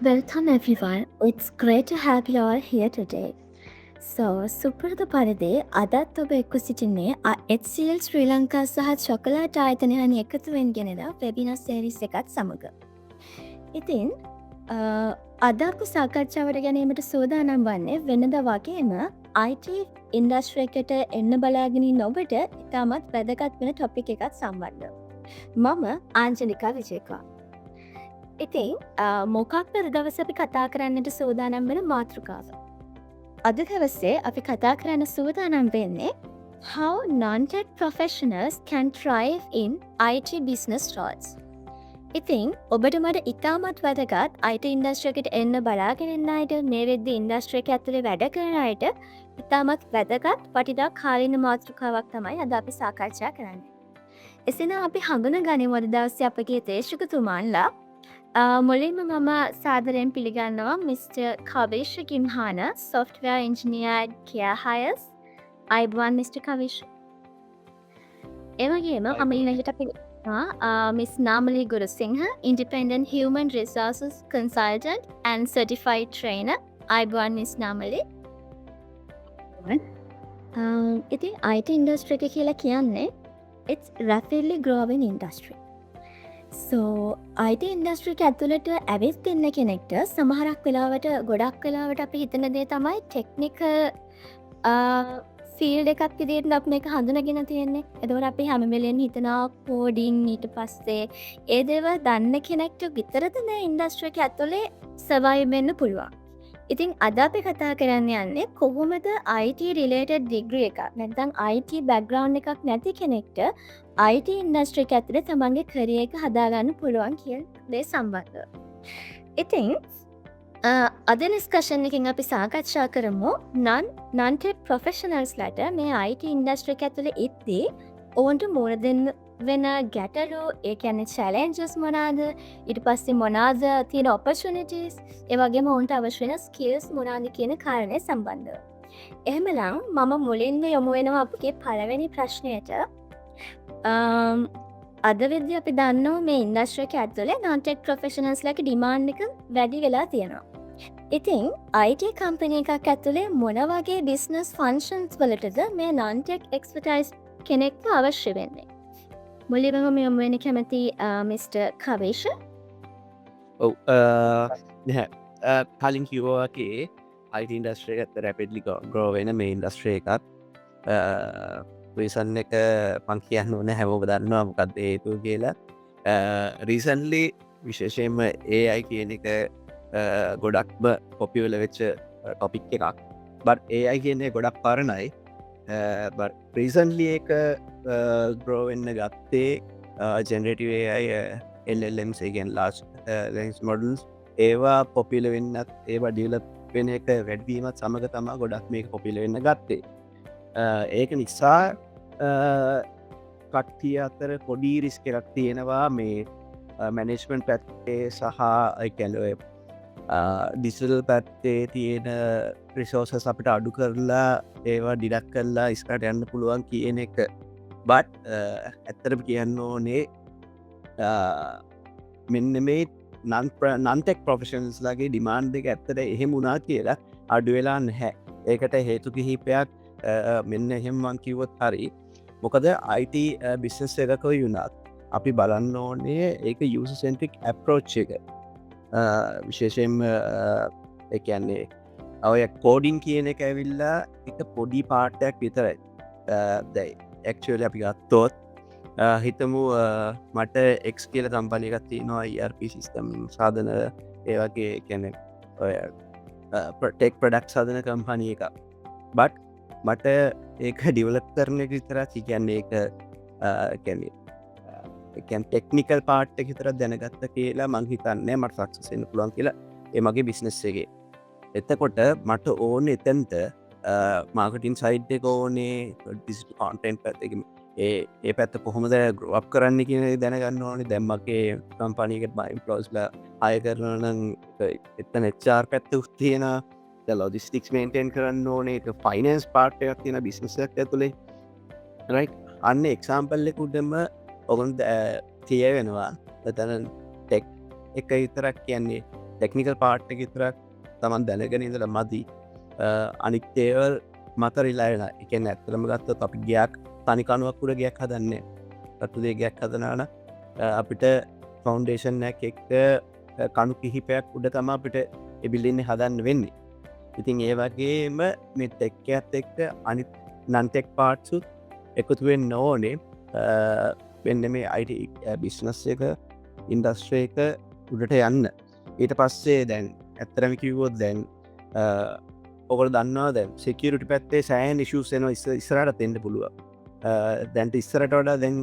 Welcome everyone. It's great to have you all here today. So, සුපුරුදු පරිදි අදත් ඔබ එක්ව සිටින්නේ HCL ශ්‍රී ලංකා සහ චොකලට් ආයතනයන් එකතුවෙන් ගෙනෙන වෙබිනාර් සීරීස් එකත් සමග. ඉතින් අද අප සාකච්ඡාවට ගැනීමට සූදානම් වන්නේ වෙනදා වගේම IT ඉන්ඩස්ට්‍රි එකට එන්න බලාගෙන ඉන්න ඔබට ඉතාමත් වැදගත් වෙන ටොපික් එකක් සම්බන්ධව. මම ආංජලිකා විජේකා. ඉතින් මොකක්ද අද දවසේ අපි කතා කරන්නට සූදානම් වෙන මාතෘකාව? අද දවසේ අපි කතා කරන්න සූදානම් වෙන්නේ how non-tech professionals can thrive in IT business roles. ඉතින් ඔබට මට ඉතාමත් වැදගත් IT ඉන්ඩස්ට්‍රි එකට එන්න බලාගෙන ඉන්න අයට, මේ වෙද්දී ඉන්ඩස්ට්‍රි එක ඇතුලේ වැඩ කරන අයට ඉතාමත් වැදගත් වටිනා කාලීන මාතෘකාවක් තමයි අද අපි සාකච්ඡා කරන්නේ. එසේනම් අපි හඳුනගනිමු අද දවසේ අපගේ දේශකතුමන්ලා. මුලින්ම මම සාදරයෙන් පිළිගන්නවා mister Kavish Gimhana, software engineer at Care Hires. අයිබෝන් මිස්ටර් කවිෂ්. එවැගේම මම ඊළඟට පිළිගන්නවා miss Namali Gurusinghe, independent human resources consultant and certified trainer. අයිබෝන් මිස් නාමලි. ඉතින් IT industry එක කියලා කියන්නේ it's rapidly growing industry. So IT industry එක ඇතුළට ඇවිත් ඉන්න කෙනෙක්ට සමහරක් වෙලාවට ගොඩක් වෙලාවට අපි හිතන දේ තමයි ටෙක්නිකල් ෆීල්ඩ් එකක් විදිහට අපි මේක හඳුනගෙන තියෙන්නේ. එතකොට අපි හැම වෙලේම හිතනවා කෝඩින්, ඊට පස්සේ ඒ දේවල් දන්න කෙනෙක්ට විතරද මේ ඉන්ඩස්ට්‍රි එක ඇතුලේ සර්වයිව් වෙන්න පුළුවන්. ඉතින් අද අපි කතා කරන්න යන්නේ කොහොමද IT related degree එකක් නැත්නම් IT background එකක් නැති කෙනෙක්ට IT ඉන්ඩස්ට්‍රි එක ඇතුලේ තමන්ගේ කැරියර් එක හදාගන්න පුළුවන් කියන දේ සම්බන්ධව. ඉතින් අද ඩිස්කෂන් එකකින් අපි සාකච්ඡා කරමු non-tech professionals ලට මේ IT ඉන්ඩස්ට්‍රි එක ඇතුලේ ඉද්දී ඔවුන්ට මුහුණ දෙන්න වෙන ගැටලු, ඒ කියන්නේ challenges මොනවාද, ඊට පස්සේ මොනවාද තියෙන opportunities, ඒ වගේම ඔවුන්ට අවශ්‍ය වෙන skills මොනවාද කියන කාරණේ සම්බන්ධව. එහෙමනම් මම මුලින්ම යොමු වෙනවා අපගේ පළවෙනි ප්‍රශ්නයට. අද වෙද්දී අපි දන්නවා මේ ඉන්ඩස්ට්‍රි එක ඇතුලේ non-tech professionals ලගේ demand එක වැඩි වෙලා තියෙනවා. ඉතින් IT company එකක් ඇතුලේ මොන වගේ business functions වලටද මේ non-tech expertise කෙනෙක්ව අවශ්‍ය වෙන්නේ? මුලින්ම මම යොමු වෙන්න කැමති මිස්ටර් කවිෂ්. ඔව් කලින් කිව්වා වගේ IT ඉන්ඩස්ට්‍රි එක රැපිඩ්ලි ග්‍රෝ වෙන මේ ඉන්ඩස්ට්‍රි එකක්. රීසන් එක මං කියන්න ඕන හැමෝම දන්නවා මොකක්ද හේතුව කියලා. රීසන්ලි විශේෂයෙන්ම AI කියන එක ගොඩක්ම පොපියුලර් වෙච්ච ටොපික් එකක්. බට් AI කියන්නේ ගොඩක් පරණයි. බට් රීසන්ලි එක ග්‍රෝ වෙන්න ගත්තේ ජෙනරේටිව් AI LLMs, ඒ කියන්නේ large language models ඒවා පොපියුලර් වෙන්නත් ඒවා ඩෙවලොප් වෙන එක වැඩිවීමත් සමග තමයි ගොඩක් මේක පොපියුලර් වෙන්න ගත්තේ. ඒක නිසා කට්ටිය අතර පොඩි රිස්ක් එකක් තියෙනවා මේ මැනේජ්මන්ට් පැත්තේ සහ ඩිජිටල් පැත්තේ තියෙන රිසෝසස් අපිට අඩු කරලා ඒවා ඩිඩක්ට් කරලා ඉස්සරහට යන්න පුළුවන් කියන එක. බට් ඇත්තටම කියන්න ඕනේ මෙන්න මේ non-tech professionals ලගේ ඩිමාන්ඩ් එක ඇත්තට එහෙම වුණා කියලා අඩු වෙලා නැහැ. ඒකට හේතු කිහිපයක් මෙන්න එහෙම මං කිව්වොත් හරි. මොකද IT බිස්නස් එකක වුණත් අපි බලන්න ඕනේ ඒක user centric approach එක. විශේෂයෙන්ම ඒ කියන්නේ ඔය කෝඩින් කියන එක ඇවිල්ලා එක පොඩි පාර්ට් එකක් විතරයි. දැන් actually අපි ගත්තොත් හිතමු මට X කියලා කම්පැනි එකක් තියෙනවා, ERP system සාධන ඒ වගේ කියන්නේ ඔය tech products සාධන කම්පැනි එකක්. බට් මට ඒක ඩිවලප් කරන එක විතරක් කියන්නේ ඒක කියන්නේ ටෙක්නිකල් පාර්ට් එක විතරක් දැනගත්ත කියලා මං හිතන්නේ මට සක්සස් වෙන්න පුළුවන් කියලා ඒ මගේ බිස්නස් එකේ. එතකොට මට ඕනේ එතනට මාකටිං සයිඩ් එක ඕනේ, ඩිජිටල් කන්ටෙන්ට් පැත්ත එක ඒ පැත්ත කොහොමද ග්‍රෝ අප් කරන්න කියන එක දැනගන්න ඕනේ. දැන් මගේ කම්පැනි එකට මම එම්ප්ලොයිස්ලා හයර් කරනවා නම් එතන HR පැත්ත උස් තියෙනවා. ලොජිස්ටික්ස් මේන්ටේන් කරන්න ඕනේ, ෆයිනන්ස් පාර්ට් එකක් තියෙන බිස්නස් එකක් ඇතුලේ. රයිට්. අන්න එක්සාම්පල් එකකුඩම ඔගොන් කියවෙනවා. එතන ටෙක් එක විතරක් කියන්නේ ටෙක්නිකල් පාට් එක විතරක් තමන් දැනගෙන ඉඳලා මදි. අනිත් ඒවල් මත රිලයි වෙලා. ඒ කියන්නේ ඇත්තටම ගත්තොත් අපි ගයක් තනි කණුවක් උඩ ගයක් හදන්නේ නැහැ. රතු දෙයක් ගයක් හදනවා නම් අපිට ෆවුන්ඩේෂන් එකක් එක්ක කණු කිහිපයක් උඩ තමයි අපිට ඒ බිල්ඩින් එක හදන්න වෙන්නේ. ඉතින් ඒ වගේම මේ ටෙක් එකත් එක්ක අනිත් නන් ටෙක් පාර්ට්ස් උත් එකතු වෙන්න ඕනේ. වෙන්න මේ IT බිස්නස් එක ඉන්ඩස්ට්‍රි එක උඩට යන්න. ඊට පස්සේ දැන් ඇත්තරම කිව්වොත් දැන් ඔගොල්ලෝ දන්නවා දැන් සිකියුරිටි පැත්තේ සෑහෙන ඉෂුස් එනවා ඉස්සරහට එන්න පුළුවන්. දැන්ට ඉස්සරට වඩා දැන්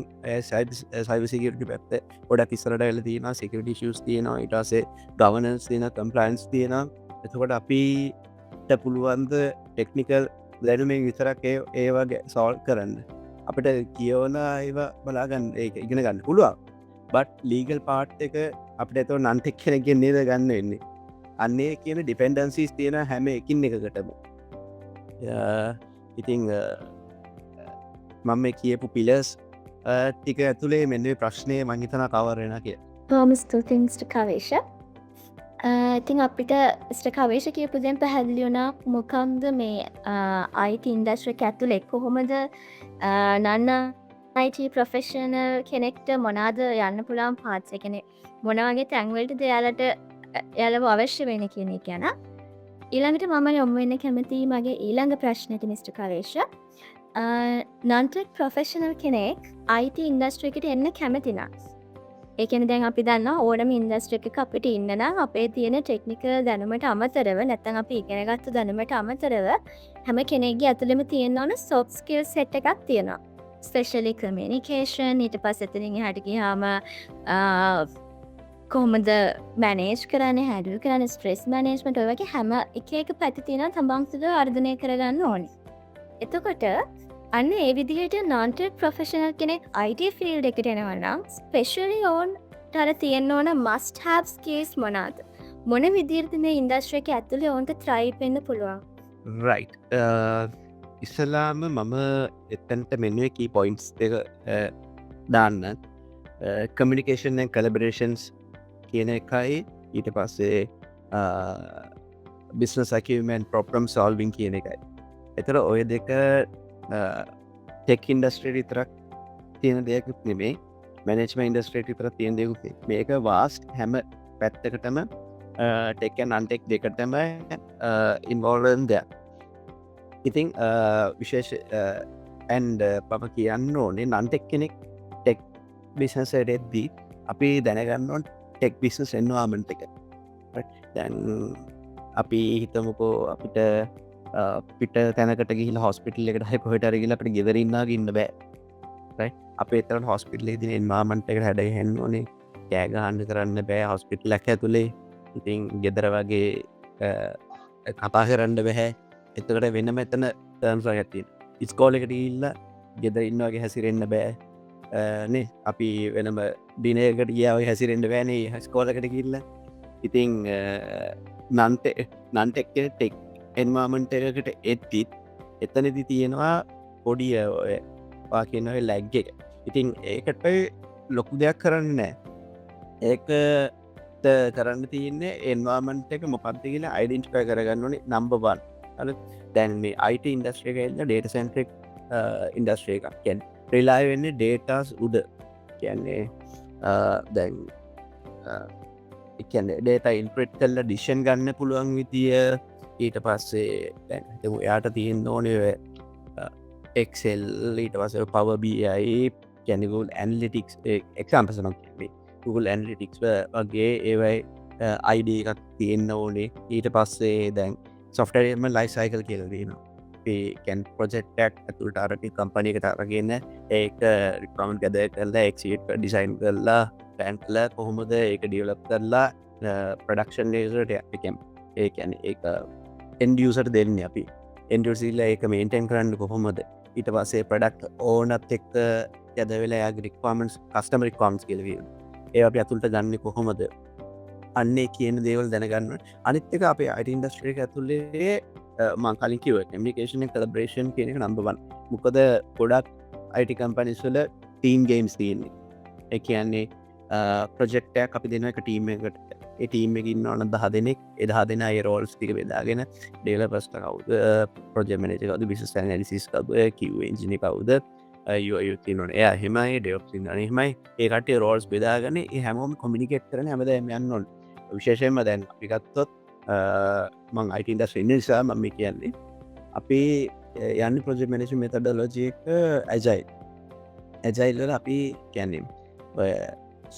සයිබර් සිකියුරිටි පැත්ත ගොඩක් ඉස්සරට වෙලා තියෙනවා. සිකියුරිටි ඉෂුස් තියෙනවා, ඊට පස්සේ ගවර්නන්ස් තියෙනවා, කම්ප්ලයන්ස් තියෙනවා. එතකොට අපිට පුළුවන් ද ටෙක්නිකල් දැනුමින් විතරක් ඒවා සෝල්ව් කරන්න. අපිට කියවන ඒවා බලාගන්න ඒක ඉගෙන ගන්න පුළුවන්. බට් ලීගල් පාර්ට් එක අපිට එතකොට නන් ටෙක් කෙනෙක්ගෙන් නේද ගන්න වෙන්නේ. අන්නේ කියන ඩිපෙන්ඩන්සිස් තියෙන හැම එකින් එකකටම. ඉතින් මම මේ කියපු පිලර්ස් ටික ඇතුලේ මෙන්න මේ ප්‍රශ්නය මං හිතනවා කවර් වෙනවා කියලා. බොහොම ස්තුතියි මිස්ටර් කවේෂ. ඉතින් අපිට මිස්ටර් කවේෂ කියපු දෙයින් පැහැදිලි වුණා මොකක්ද මේ IT ඉන්ඩස්ට්‍රි එක ඇතුලේ කොහොමද නන්න IT ප්‍රොෆෙෂනල් කෙනෙක්ට මොනවාද යන්න පුළුවන් පාර්ට්ස් ඒ කියන්නේ මොන වගේ තැන් වලටද එයාලව අවශ්‍ය වෙන්නේ කියන එක ගැන. ඊළඟට මම යොමු වෙන්න කැමතියි මගේ ඊළඟ ප්‍රශ්නෙට මිස්ටර් කවේෂ. නන්ටෙක් ප්‍රොෆෙෂනල් කෙනෙක් IT ඉන්ඩස්ට්‍රි එකට එන්න කැමති නම් ඒ කියන්නේ දැන් අපි දන්නවා ඕනම ඉන්ඩස්ට්‍රි එකක අපිට ඉන්න නම් අපේ තියෙන ටෙක්නිකල් දැනුමට අමතරව නැත්නම් අපි ඉගෙනගත්තු දැනුමට අමතරව හැම කෙනෙක්ගේ ඇතුළෙම තියෙන ඕන සොෆ්ට් ස්කිල් සෙට් එකක් තියෙනවා. ස්පෙෂලි කමියුනිකේෂන් ඊට පස්සේ එතනින් එහාට ගියාම කොහොමද මැනේජ් කරන්නේ, හැන්ඩල් කරන්නේ, ස්ට්‍රෙස් මැනේජ්මන්ට් ඔය වගේ හැම එක පැති තියෙනවා තමන් සුදු වර්ධනය කරගන්න ඕනේ. එතකොට අන්න ඒ විදිහට non-tech professional කෙනෙක් IT field එකට එනවා නම් ස්පෙෂලි ඔවුන්ට අර තියෙන්න ඕන must have skills මොනවාද? මොන විදිහටද මේ ඉන්ඩස්ට්‍රි එක ඇතුලේ ඔවුන්ට thrive වෙන්න පුළුවන්? රයිට්. ඉස්සලාම මම එතනට මෙන්නුවේ කී පොයින්ට්ස් දෙක දාන්න. කමියුනිකේෂන් and collaborations කියන එකයි ඊට පස්සේ business acumen problem solving කියන එකයි. එතන ඔය දෙක ටෙක් ඉන්ඩස්ට්‍රි විතරක් තියෙන දෙයක් නෙමෙයි, මැනේජ්මන්ට් ඉන්ඩස්ට්‍රි විතරක් තියෙන දෙයක් නෙමෙයි. මේක වාස්ට් හැම පැත්තකටම ටෙක් and non-tech දෙකටම ඉන්වෝල්ව් වෙන දෙයක්. ඉතින් විශේෂ and මම කියන්න ඕනේ non-tech කෙනෙක් ටෙක් බිස්නස් එකට එද්දී අපි දැනගන්න ඕනේ ටෙක් බිස්නස් එන්වයරන්මන්ට් එක. දැන් අපි හිතමුකෝ අපිට පිට තැනකට ගිහිල්ලා හොස්පිටල් එකට හරි කොහෙට හරි ගිහිල්ලා අපිට ගෙදර ඉන්න බෑ. රයිට්. අපේ එතන හොස්පිටල් එකේ තියෙන එන්වයරන්මන්ට් එකට හැදෙන්න ඕනේ. කෑ ගහන්න කරන්න බෑ හොස්පිටල් එක ඇතුලේ. ඉතින් ගෙදර වගේ කතා කරන්න බෑ. එතකොට වෙනම එතන ටර්ම්ස් එකක් තියෙනවා. ඉස්කෝලේ එකට ගිහිල්ලා ගෙදර ඉන්න වගේ හැසිරෙන්න බෑ. නේ අපි වෙනම ඩිනර් එකට ගියා වගේ හැසිරෙන්න බෑනේ ඉස්කෝලේ එකට ගිහිල්ලා. ඉතින් non-tech ටෙක් එන්වයරන්මන්ට් එකකට එද්දිත් එතනදි තියෙනවා පොඩි ඔය කියන ඔය ලැග් එක. ඉතින් ඒකට ලොකු දෙයක් කරන්නේ නැහැ. ඒකට කරන්න තියෙන්නේ එන්වයරන්මන්ට් එක මොකක්ද කියලා අයිඩෙන්ටිෆයි කරගන්න ඕනේ නම්බර් 1. අර දැන් මේ IT ඉන්ඩස්ට්‍රි එකේ ඉන්න data centric ඉන්ඩස්ට්‍රි එකක්. කියන්නේ රිලයි වෙන්නේ data's උඩ. කියන්නේ දැන් කියන්නේ data input කරලා decision ගන්න පුළුවන් විදිය. ඊට පස්සේ දැන් හිතමු එයාට තියෙන්න ඕනේ Excel, ඊට පස්සේ Power BI, කියන්නේ Google Analytics examples එකක් මේ Google Analytics වගේ ඒවයි ID එකක් තියෙන්න ඕනේ. ඊට පස්සේ දැන් software development life cycle කියලා තියෙනවා. ඒ කියන්නේ project එකක් ඇතුළට අරගෙන company එකට අරගෙන ඒක requirement gather කරලා execute design කරලා plan කරලා කොහොමද ඒක develop කරලා production layer එකට ඒ කියන්නේ ඒක end user දෙන්නේ අපි. end user ලා ඒක maintain කරන්න කොහොමද? ඊට පස්සේ product ownerත් එක්ක gather වෙලා යාගේ requirements customer requirements කියලා කියනවා. ඒවා අපි අතුලට ගන්නේ කොහොමද? අන්නේ කියන දේවල් දැනගන්න. අනිත් එක අපේ IT industry එක ඇතුලේ මම කලින් කිව්වා communication and collaboration කියන එක number 1. මොකද ගොඩක් IT companies වල team games තියෙන්නේ. ඒ කියන්නේ project එකක් අපි දෙනවා එක team එකකට. ටීම් එක ඉන්නවන 10 දෙනෙක් 10 දෙනා ඒ රෝල්ස් ටික බෙදාගෙන ඩෙවලොපර්ස් කවුද ප්‍රොජෙක්ට් මැනේජර් කවුද බිස්නස් ඇනලිසිස් කවුද QA එන්ජිනියර් කවුද UI තියෙනවනේ එයා එහෙමයි DevOps ඉන්නවනේ එහෙමයි ඒ කට්ටිය රෝල්ස් බෙදාගෙන ඒ හැමෝම කොමියුනිකේට් කරන හැමදාම යන්න ඕන විශේෂයෙන්ම දැන් අපි ගත්තොත් මං IT ඉන්ඩස්ට්‍රි ඉන්න නිසා මම මේ කියන්නේ අපි යන්න ප්‍රොජෙක්ට් මැනේජ්මන්ට් මෙතඩොලොජි එක ඇජයිල් වල අපි කියන්නේ ඔය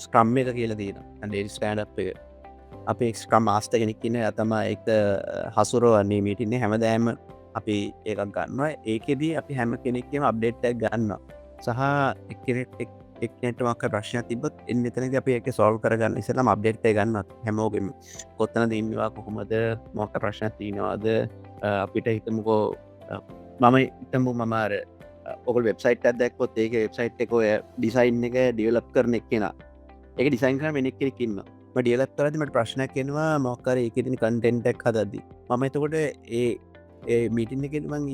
ස්ක්‍රම් එක කියලා තියෙනවා ඩේලි ස්ටෑන්ඩ් අප් එක අපි ස්ක්‍රම් මාස්ටර් කෙනෙක් ඉන්නේ එයා තමයි ඒක හසුරවන්නේ මීටින් එක හැමදාම අපි ඒකක් ගන්නවා ඒකෙදී අපි හැම කෙනෙක්ගේම අප්ඩේට් එකක් ගන්නවා සහ එක්කෙනෙක්ට මොකක් ප්‍රශ්නයක් තිබ්බොත් එන්න එතනදී අපි ඒක සෝල්ව් කරගන්න ඉස්සෙල්ලාම අප්ඩේට් එක ගන්නවා හැමෝගෙම කොතනද ඉන්නවා කොහොමද මොකක් ප්‍රශ්නයක් තියෙනවද අපිට හිතමුකෝ මම හිතමු මම අර ඔකල් වෙබ්සයිට් එකක් දැක්කොත් ඒක වෙබ්සයිට් එක ඔය ඩිසයින් එක ඩෙවලොප් කරන එක්කෙනා ඒක ඩිසයින් කරන කෙනෙක් ඉන්නවා මම ඩෙවලොප් කරද්දි මට ප්‍රශ්නයක් එනවා මොකක් හරි ඒකේ තියෙන කන්ටෙන්ට් එකක් හදද්දි මම එතකොට ඒ මීටින් එකේදී මම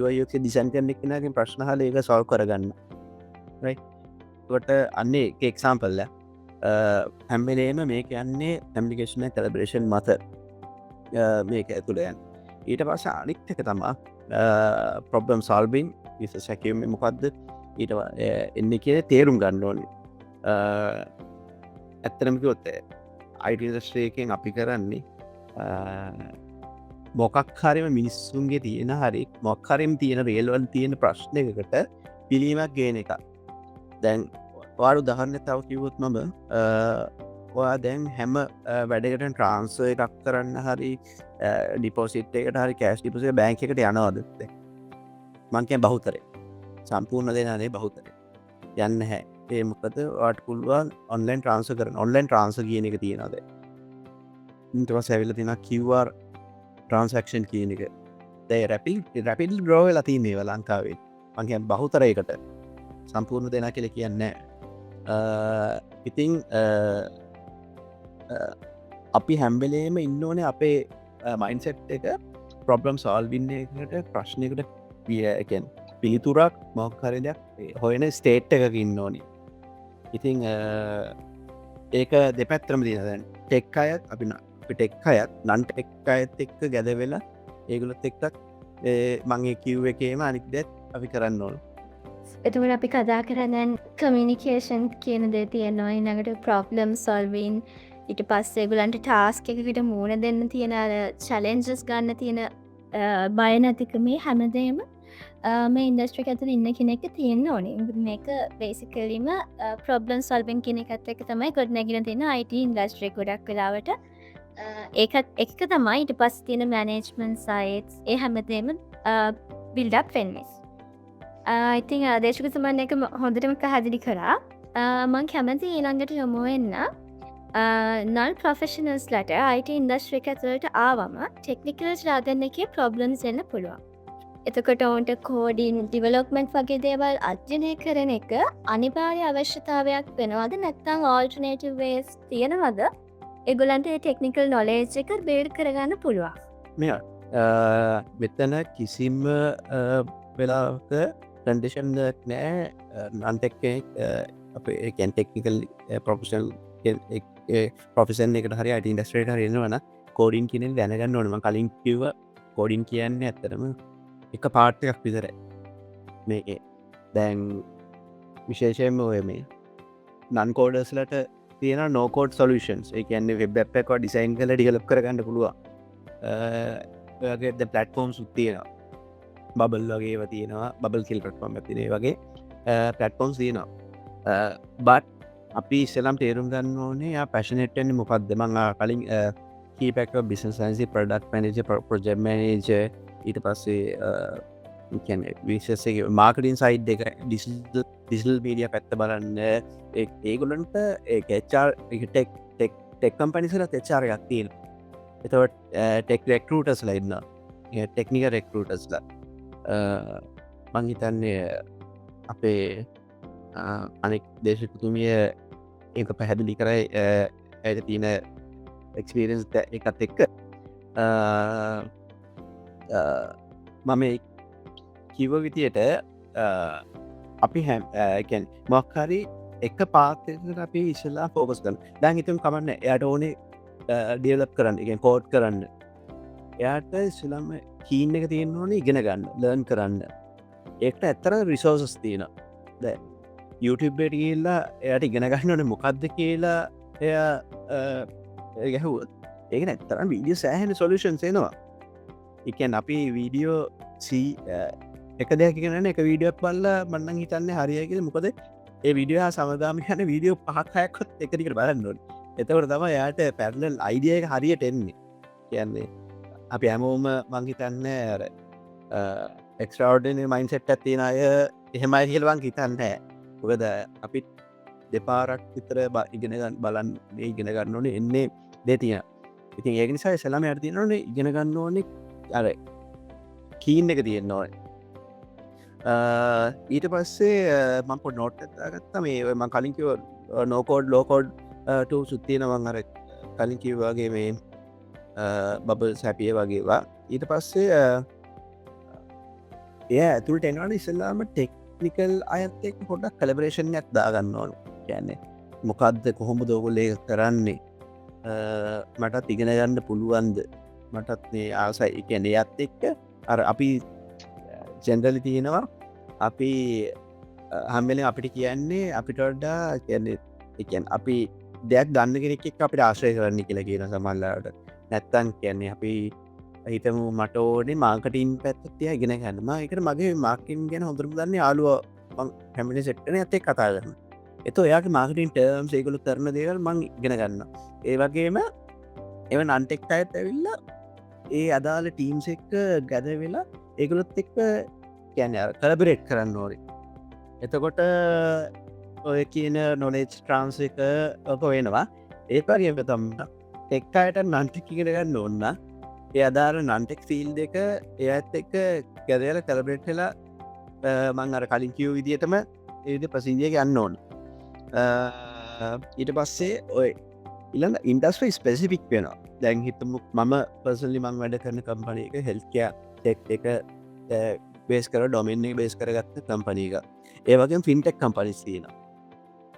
UI UX ඩිසයින් කරන එක්කෙනාගෙන් ප්‍රශ්න අහලා ඒක සෝල්ව් කරගන්න රයිට් ඒකට අන්නේ ඒක එක්සැම්පල් එක හැම වෙලේම මේ කියන්නේ කමියුනිකේෂන් එක කොලැබොරේෂන් මත මේක ඇතුළේ යන ඊට පස්සේ අනිත් එක තමයි ප්‍රොබ්ලම් සොල්විං විශේෂ හැකියාව මොකද්ද ඊට එන්නේ කියන තේරුම් ගන්න ඕනේ ඇත්තටම කිව්වොත් IT ඉන්ඩස්ට්‍රි එකෙන් අපි කරන්නේ මොකක් හරිම මිනිස්සුන්ගේ තියෙන හරි මොකක් හරිම තියෙන රියල් වල තියෙන ප්‍රශ්නයකට පිළියමක් ගේන එක දැන් ඔයාලා උදාහරණයක් තව කිව්වොත් මම ඔයා දැන් හැම වැඩකට ට්‍රාන්ස්ෆර් එකක් කරන්න හරි ඩිපොසිට් එකට හරි කෑෂ් ඩිපොසිට් බැංක් එකට යනවද දැන් මං කියන්නේ බහුතරය සම්පූර්ණ දෙනානේ බහුතරය යන්නේ නැහැ ඒ මොකද ඔයාට පුළුවන් ඔන්ලයින් ට්‍රාන්ස්ෆර් කරන්න ඔන්ලයින් ට්‍රාන්ස්ෆර් කියන එක තියෙනවා දැන් ඊට පස්සේ ඇවිල්ලා තියෙනවා QR ට්‍රාන්සැක්ෂන් කියන එක දැන් රැපිඩ් ග්‍රෝ වෙලා තියෙන්නේ ඒවා ලංකාවේ මං කියන්නේ බහුතරයකට සම්පූර්ණ දෙනා කියලා කියන්නේ නැහැ ඉතින් අපි හැම්බෙලේම ඉන්න ඕනේ අපේ මයින්සෙට් එක ප්‍රොබ්ලම් සොල්වින් එකට ප්‍රශ්නයකට පිළිතුරක් මොකක් හරි දෙයක් හොයන ස්ටේට් එකක ඉන්න ඕනි ඉතින් ඒක දෙපැත්තරම තියෙන දැන් ටෙක් අයත් අපි ටෙක් අයත් නන් ටෙක් අයත් එක්ක ගැද වෙලා ඒගොල්ලොත් එක්කත් මම ඒ කිව් එකේම අනිත් දේත් අපි කරන්න ඕන එතකොට අපි කතා කරන්නේ කමියුනිකේෂන් කියන දේ තියෙනවා ඊළඟට ප්‍රොබ්ලම් සොල්වින් ඊට පස්සේ ඒගොල්ලන්ට ටාස්ක් එකකට මූණ දෙන්න තියෙන අර චැලෙන්ජස් ගන්න තියෙන බය නැතිකම මේ හැමදේම මේ ඉන්ඩස්ට්‍රි එක ඇතුළේ ඉන්න කෙනෙක්ට තියෙන්න ඕනේ. මේක බේසිකලිම ප්‍රොබ්ලම් සොල්වින් කියන එකත් එක්ක තමයි ගොඩනැගිලා තියෙන IT ඉන්ඩස්ට්‍රි ගොඩක් වෙලාවට ඒකත් එක තමයි ඊට පස්සේ තියෙන මැනේජ්මන්ට් සයිඩ්ස් ඒ හැමදේම බිල්ඩ් අප් වෙන්නේ. I think දේශක සම්බන්ධ එක හොඳටම පැහැදිලි කරා. මම කැමති ඊළඟට යමු වෙන්න නල් ප්‍රොෆෙෂනල්ස්ලට IT ඉන්ඩස්ට්‍රි එක ඇතුළට ආවම ටෙක්නිකල් ජාර්ගන් එකේ ප්‍රොබ්ලම්ස් එන්න පුළුවන්. එතකොට ඔවුන්ට කෝඩින් ඩිවලොප්මන්ට් වගේ දේවල් අධ්‍යයනය කරන එක අනිවාර්ය අවශ්‍යතාවයක් වෙනවද නැත්නම් ඕල්ටර්නේටිව් වේස් තියෙනවද? ඒගොල්ලන්ට ඒ ටෙක්නිකල් නොලෙජ් එක බිල්ඩ් කරගන්න පුළුවන්. මෙතන කිසිම වෙලාවක කන්ඩිෂන් නෑ නන්ටෙක් අපේ කැන් ටෙක්නිකල් ප්‍රොෆෙෂනල් ප්‍රොෆෙෂන් එකට හරි IT ඉන්ඩස්ට්‍රියට හරි එනවනම් කෝඩින් කියන එක දැනගන්න ඕනේ. මම කලින් කිව්වා කෝඩින් කියන්නේ ඇත්තටම එක පාර්ට් එකක් විතරයි මේකේ. දැන් විශේෂයෙන්ම ඔය මේ නන් කෝඩර්ස්ලට තියෙන නෝ කෝඩ් සොලියුෂන්ස්. ඒ කියන්නේ වෙබ් ඇප් එකක් ඩිසයින් කරලා ඩෙවලොප් කරගන්න පුළුවන්. ඔයගේ ද ප්ලැට්ෆෝම්ස් උත් තියෙනවා. බබල් වගේ ඒවා තියෙනවා. බබල් කිල් ප්ලැට්ෆෝම් එකක් තියෙන ඒ වගේ ප්ලැට්ෆෝම්ස් තියෙනවා. බට් අපි ඉස්සෙල්ලාම තේරුම් ගන්න ඕනේ යා පැෂනේට් වෙන්නේ මොකක්ද? මම කලින් කීප් එක business analyst product manager project manager ඊට පස්සේ කියන්නේ විශේෂ මාකටිං සයිඩ් එක ඩිජිටල් මීඩියා පැත්ත බලන්න ඒගොල්ලන්ට HR ටෙක් කම්පැනිස් වල HR එකක් තියෙනවා. එතකොට ටෙක් රෙක්රූටර්ස්ලා ඉන්නවා. ටෙක්නිකල් රෙක්රූටර්ස්ලා මං හිතන්නේ අපේ අනෙක් දේශකතුමිය ඒක පැහැදිලි කරයි ඇයට තියෙන එක්ස්පීරියන්ස් එකත් එක්ක මම කිව විතියට අපි හැම් මොක්හරි එක පාතකට අපි ඉශල්ලා ෆෝකස් කරන දැන් හිතම කමන්න එයට ඕනේ ඩියලප් කරන්න එක කෝඩ් කරන්න එයාට ඉස්ලාම කීන් එක තියෙන ඕන ඉගෙන ගන්න ලර්න් කරන්න ඒකට ඇත්තර රිසෝසස් තියෙන ද YouTubeට කියල්ලා එයට ඉගෙන ගන්නන මොකක්ද කියලා එය ගැහුවත් ඒක ඇත්තරම් වීඩිය සෑහෙන සොලුෂන් සේනවා එකන් අපි වීඩියෝ එක දෙයක්න එක වීඩියක් පල්ල මන්නන් හිතන්න හරියකිල මොකද ඒ විඩියෝ සමදාම යන වීඩියෝ පහක්කයකොත් එකදිකට බලන්නොන් එතකට තම යායට පැරලල් අයිඩිය එක හරියට එන්නේ කියන්නේ අපි ඇමෝම මංහිතන්න එක්ස්ටෝඩන මයින්සෙට් ඇත්තින අය එහෙමයි කියලවන් හිතන්න ඔකද අපි දෙපාරක් විතර ඉගෙනගන්න බලන්න ඉගෙන ගන්න ඕනේ එන්නේ දෙතිය ඉතින් ඒ නිසා සැලම ඇතින ඕනේ ඉගෙන ගන්න ඕනෙ අර කීන් එක තියෙන්න්න ඕන ඊට පස්සේ මංපො නෝට් ඇතාගත්ත මේ ම කලින්කිව නෝකෝඩ් ලෝකෝඩ් සුත්තියනවන් අර කලින්කිව වගේ මේ බබල් සැපිය වගේවා ඊට පස්සේ එය ඇතුළට එනවාට ඉස්සල්ලාම ටෙක්නිකල් අයත්තෙක් පොඩක් කලබරේෂන්යක් දාගන්න ඕනු කියන්නේ මොකක්ද කොහොම දෝගොල්ලේ කරන්නේ මටත් ඉගෙන ගන්න පුළුවන්ද මටත් ආසයි එකන එයත් එක්ක අර අපි ජෙන්ඩලි තියෙනවා අපි හම්බෙල අපිට කියන්නේ අපිට වඩා කියන්නේ එකන් අපි දෙයක් ගන්න කෙනෙක් අපිට ආශ්‍රය කරන්න කියලා කියන සමල්ලාට නැත්තන් කියන්නේ අපි හිතම මට ඕනේ මාකටින් පැත්තිය ගෙන ගැනම එකට මගේ මාකින් ගැන හොඳරම දන්න යාලුව හැමිලි සෙට්ටන ඇතේ කතා කරන එතු එයාගේ මාකටින් ටර්ම් සේකුලු කරන දේවල් මං ගෙන ගන්න ඒ වගේම එව නන්ටෙක්ට අයත් ඇවිල්ල ඒ අදාළ ටීම්ස් එක්ක ගැද වෙලා ඒගුලොත් එක්ක කියන කලබරේට් කරන්න ඕරි එතකොට ඔය කියන නොලේජ් ට්‍රන්ස් එක ඔක වෙනවා ඒපරියම තම් එක්කායට නන්ටිකිගෙන ගන්න ඔන්න ඒ අදාර නන්ටෙක් ෆිල් දෙක එයත් එක්ක ගැදල කැලබෙට්ලා මං අර කලින් කිව් විදිටම ඒද ප්‍රසිදිය ගන්න ඕන ඊට පස්සේ ඔය ඉළඟ ඉන්ඩස්ට්‍රයි ස්පෙසිෆික් වෙනවා දැන් හිතමු මම පර්සලි මං වැඩ කරන කම්පනය එක හෙල්කයා ටෙක් එක බේස් කර ඩොමින්නේ බේස් කරගත්ත කම්පනීක ඒවගේ ෆින්ටෙක් කම්පනිස් තියෙන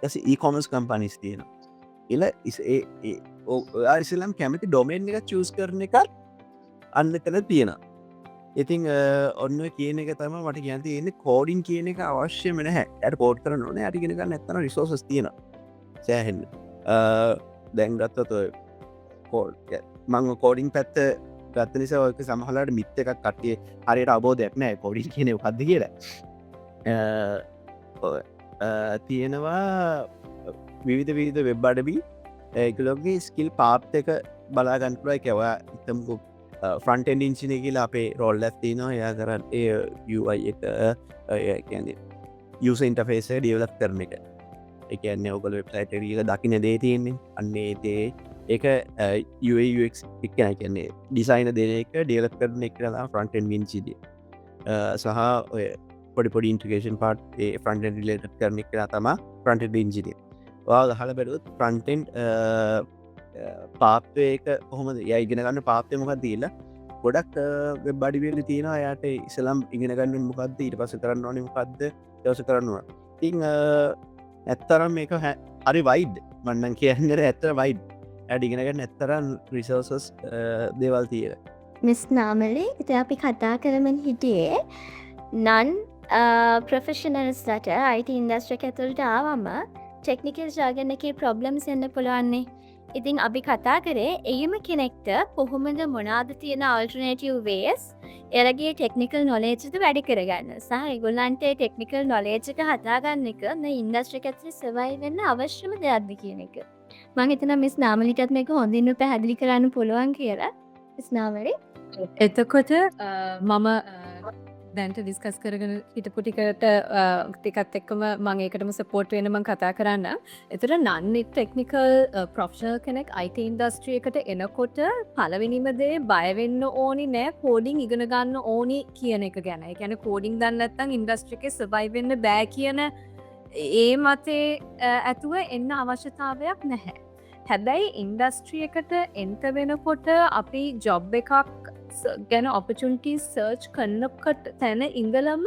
ඇස ඒකොමස් කම්පනිස් තියෙන එල ආරිසිලම් කැමති ඩොමෙන් එක චස් කරන එකත් අන්න තැන තියෙන ඉතිං ඔන්න කියන එක තම මට ගැති එන්න කෝඩින් කියන එක අවශ්‍ය මෙන ඇට පෝට් කරන ඕන ඇතිගෙනක නැත්තන රිසෝසස් තියෙන සෑහෙන්න දැන්ගත්තත කෝඩ් මං කෝඩින් පැත්ත ගත්ත නිසා ඔක සමහලට මිත්ත එකක් කටේ හරියට අබෝධයක් නෑ කොඩි කියනව කද කියලා තියෙනවා විවිධ විධ වෙබ් අඩබී ඒකලොගේ ස්කිල් පාප් එක බලාගන්පුරයි කැවා ඉතම්කු ෆ්‍රන්ටෙන්ඩ ඉංචින කියලා අපේ රොල් ඇත්තිනවා යා කරන්න ඒ යුස ඉන්ටෆේස ඩියවලක් කරන එක එකන්නේ ඔකල වෙබ්සයිට රීක දකින දේ තියෙන්නේ අන්නේ දේ ඒක UX එක්කන කියන්නේ ඩිසයින දෙන එක ඩියලක් කරන එක කරලා ෆ්‍රන්ටෙන් විංචිද සහ ඔය පොඩි ඉන්ට්‍රගේෂන් පාට් ෆ්‍රන්ටෙන් රිලේට කරන එක තම ෆ්‍රන්ට ඉංජිනිය වා හල බැලුත් ෆ්‍රන්ටෙන්් පාප්ක හොම යයිගෙන ගන්න පාපය මොකක් දීල ගොඩක් බඩිවෙල තියෙන යට ඉසලම් ඉගෙන ගන්න මොකක්ද ඊට පස කරන්න ඕන මොකක්ද දවස කරන්නවා තිං ඇත්තරම් මේක හරි වයිඩ් මන්නන් කියන්නට ඇත්තර වයිඩ් ඇඩිගෙනගන්න ඇත්තරන් රිසෝසස් දේවල් තියර මිස් නාමලි ඉති අපි කතා කරමින් හිටියේ නන් ප්‍රොෆෙෂනල්ස්ලට අයිට ඉන්දස්ට්‍රක ඇතුළට ආවම ටෙක්නිකල් ජාගන්න එක ප්‍රොබ්ලම්ස් එන්න පුළුවන්නේ ඉතින් අපි කතා කරේ එයම කෙනෙක්ට කොහොමද මොනාද තියෙන අල්ටර්නේටිව් වේස් එරගේ ටෙක්නිකල් නොලේජ්ද වැඩි කරගන්න සහ ඒගොල්ලන්ට ටෙක්නිකල් නොලේජ් එක හදාගන්න එක ඉන්ඩස්ට්‍රික ඇතුලේ සර්වයිව් වෙන්න අවශ්‍යම දෙයක්ද කියන එක මං හිතනවා මිස් නාමලිටත් මේක හොඳින් පැහැදිලි කරන්න පුළුවන් කියලා මිස් නාමලි එතකොට මම දැන්ට ඩිස්කස් කරගෙන හිටපුටිකට ටිකත් එක්කම මං ඒකටම සපෝට් වෙන මං කතා කරන්න එතට නන්නි ටෙක්නිකල් ප්‍රොෆ්ෂනල් කෙනෙක් අයිට ඉන්ඩස්ට්‍රියකට එනකොට පලවෙනිමදේ බයවෙන්න ඕනි නෑ කෝඩිං ඉගෙන ගන්න ඕනි කියන එක ගැන ගැන කෝඩිං දන්නත්තන් ඉන්ඩස්ට්‍රික සබයිවෙන්න බෑ කියන ඒ මතේ ඇතුව එන්න අවශ්‍යතාවයක් නැහැ හැබැයි ඉන්ඩස්ට්‍රියකට එන්ට වෙනකොට අපි ජොබ් එකක් ගැන ඔපචුනිටී සර්ච් කන්නකට තැන ඉඳලම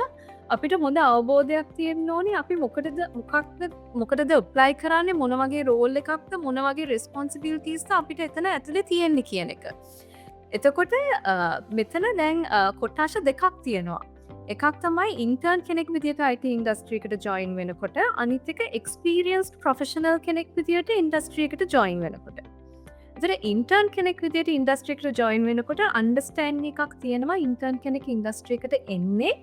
අපිට හොඳ අවබෝධයක් තියෙන්න ඕනේ අපි මොකටද ප්ලයි කරන්නේ මොන වගේ රෝල් එකක්ද මොන වගේ රෙස්පොන්සිබිලිටීස්ද අපිට එතන ඇතුලේ තියෙන්නේ කියන එක. එතකොට මෙතන දැන් කොට්ටාශ දෙකක් තියෙනවා. එකක් තමයි ඉන්ටර්න් කෙනෙක් විදියට IT ඉන්ඩස්ට්‍රීකට ජොයින් වෙනකොට අනිත් එක එක්ස්පීරියන්ස්ඩ් ප්‍රොෆෙෂනල් කෙනෙක් විදියට ඉන්ඩස්ට්‍රියකට ජොයින් වෙනකොට. එතකොට ඉන්ටර්න් කෙනෙක් විදියට ඉන්ඩස්ට්‍රියකට ජොයින් වෙනකොට අන්ඩර්ස්ටෑන්ඩින් එකක් තියෙනවා ඉන්ටර්න් කෙනෙක් ඉන්ඩස්ට්‍රියකට එන්නේ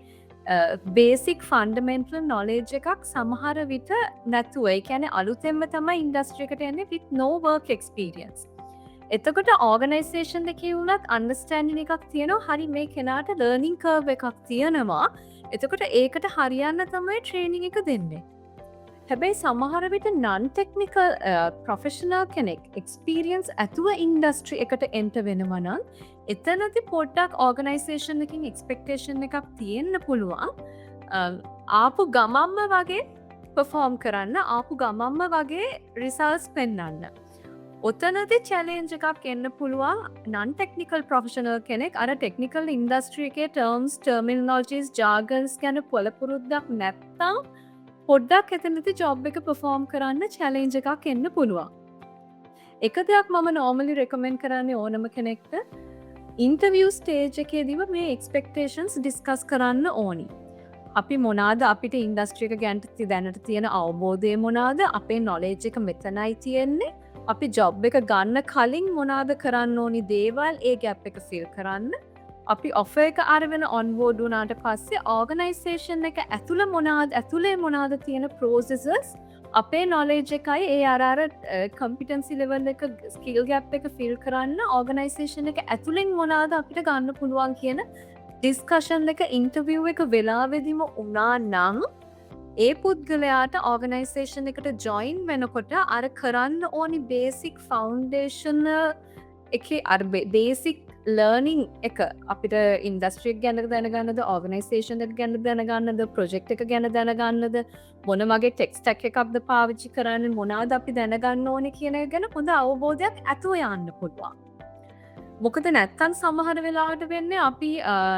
බේසික් ෆන්ඩමෙන්ටල් නොලේජ් එකක් සමහර විට නැතුව ඒ කියන්නේ අලුතෙන්ම තමයි ඉන්ඩස්ට්‍රියකට එන්නේ with no work experience. එතකොට ඕගනයිසේෂන් එකේ වුණත් අන්ඩර්ස්ටෑන්ඩින් එකක් තියෙනවා හරි මේ කෙනාට ලර්නින් කර්ව් එකක් තියෙනවා. එතකොට ඒකට හරියන්න තමයි ට්‍රේනින් එක දෙන්නේ. හැබැයි සමහර විට නන් ටෙක්නිකල් ප්‍රොෆෙෂනල් කෙනෙක් එක්ස්පීරියන්ස් ඇතුව ඉන්ඩස්ට්‍රි එකට එන්ට වෙනවා නම් එතනති පොඩ්ඩක් ඕගනයිසේෂන් එකින් එක්ස්පෙක්ටේෂන් එකක් තියෙන්න පුළුවන් ආපු ගමම්ම වගේ පෆෝර්ම් කරන්න ආපු ගමම්ම වගේ රිසල්ස් පෙන්නන්න. ඔතනති චැලෙන්ජ් එකක් එන්න පුළුවන් නන් ටෙක්නිකල් ප්‍රොෆෙෂනල් කෙනෙක් අර ටෙක්නිකල් ඉන්ඩස්ට්‍රි එකේ ටර්ම්ස් ටර්මිනොලොජිස් ජාගන්ස් ගැන පොළපුරුද්දක් නැත්තම් පොඩ්ඩක් එතනති ජොබ් එක පෆෝර්ම් කරන්න චැලෙන්ජ් එකක් එන්න පුළුවන්. එක දෙයක් මම නෝමලි රෙකමෙන්ඩ් කරන්නේ ඕනම කෙනෙක්ට ඉන්ටර්විය් ස්ටේජ් එකේදීම මේ එක්ස්පෙක්ටේෂන්ස් ඩිස්කස් කරන්න ඕනි. අපි මොනාද අපිට ඉන්ඩස්ට්‍රි එක ගැන දැනට තියෙන අවබෝධය මොනාද අපේ නොලෙජ් එක මෙතනයි තියෙන්නේ අපි ජොබ් එක ගන්න කලින් මොනාද කරන්න ඕනි දේවල් ඒ ගැප් එක ෆිල් කරන්න අපි ඔෆර් එක අරගෙන ඔන්බෝඩ් වුණාට පස්සේ ඕගනයිසේෂන් එක ඇතුලේ මොනාද තියෙන ප්‍රොසෙසස් අපේ නොලෙජ් එකයි ඒ අර කම්පිටන්සි ලෙවල් එක ස්කිල් ගැප් එක ෆිල් කරන්න ඕගනයිසේෂන් එක ඇතුලෙන් මොනාද අපිට ගන්න පුළුවන් කියන ඩිස්කෂන් එක ඉන්ටර්විව් එක වෙලාවෙදිම වුණා නම් ඒ පුද්ගලයාට ඕගනයිසේෂන් එකට ජොයින් වෙනකොට අර කරන්න ඕනි බේසික් ෆවුන්ඩේෂන් එකේ අර බේසික් ලර්නිං එක අපිට ඉන්ඩස්ට්‍රියක් ගැන දැනගන්නද ඕගනයිසේෂන් එක ගැන දැනගන්නද ප්‍රොජෙක්ට් එක ගැන දැනගන්නද මොන වගේ ටෙක්ස්ට් එකක්ද පාවිච්චි කරන්න මොනවාද අපි දැනගන්න ඕනේ කියන එක ගැන හොඳ අවබෝධයක් ඇතුව යන්න පුළුවන්. මොකද නැත්තම් සමහර වෙලාවට වෙන්නේ අපි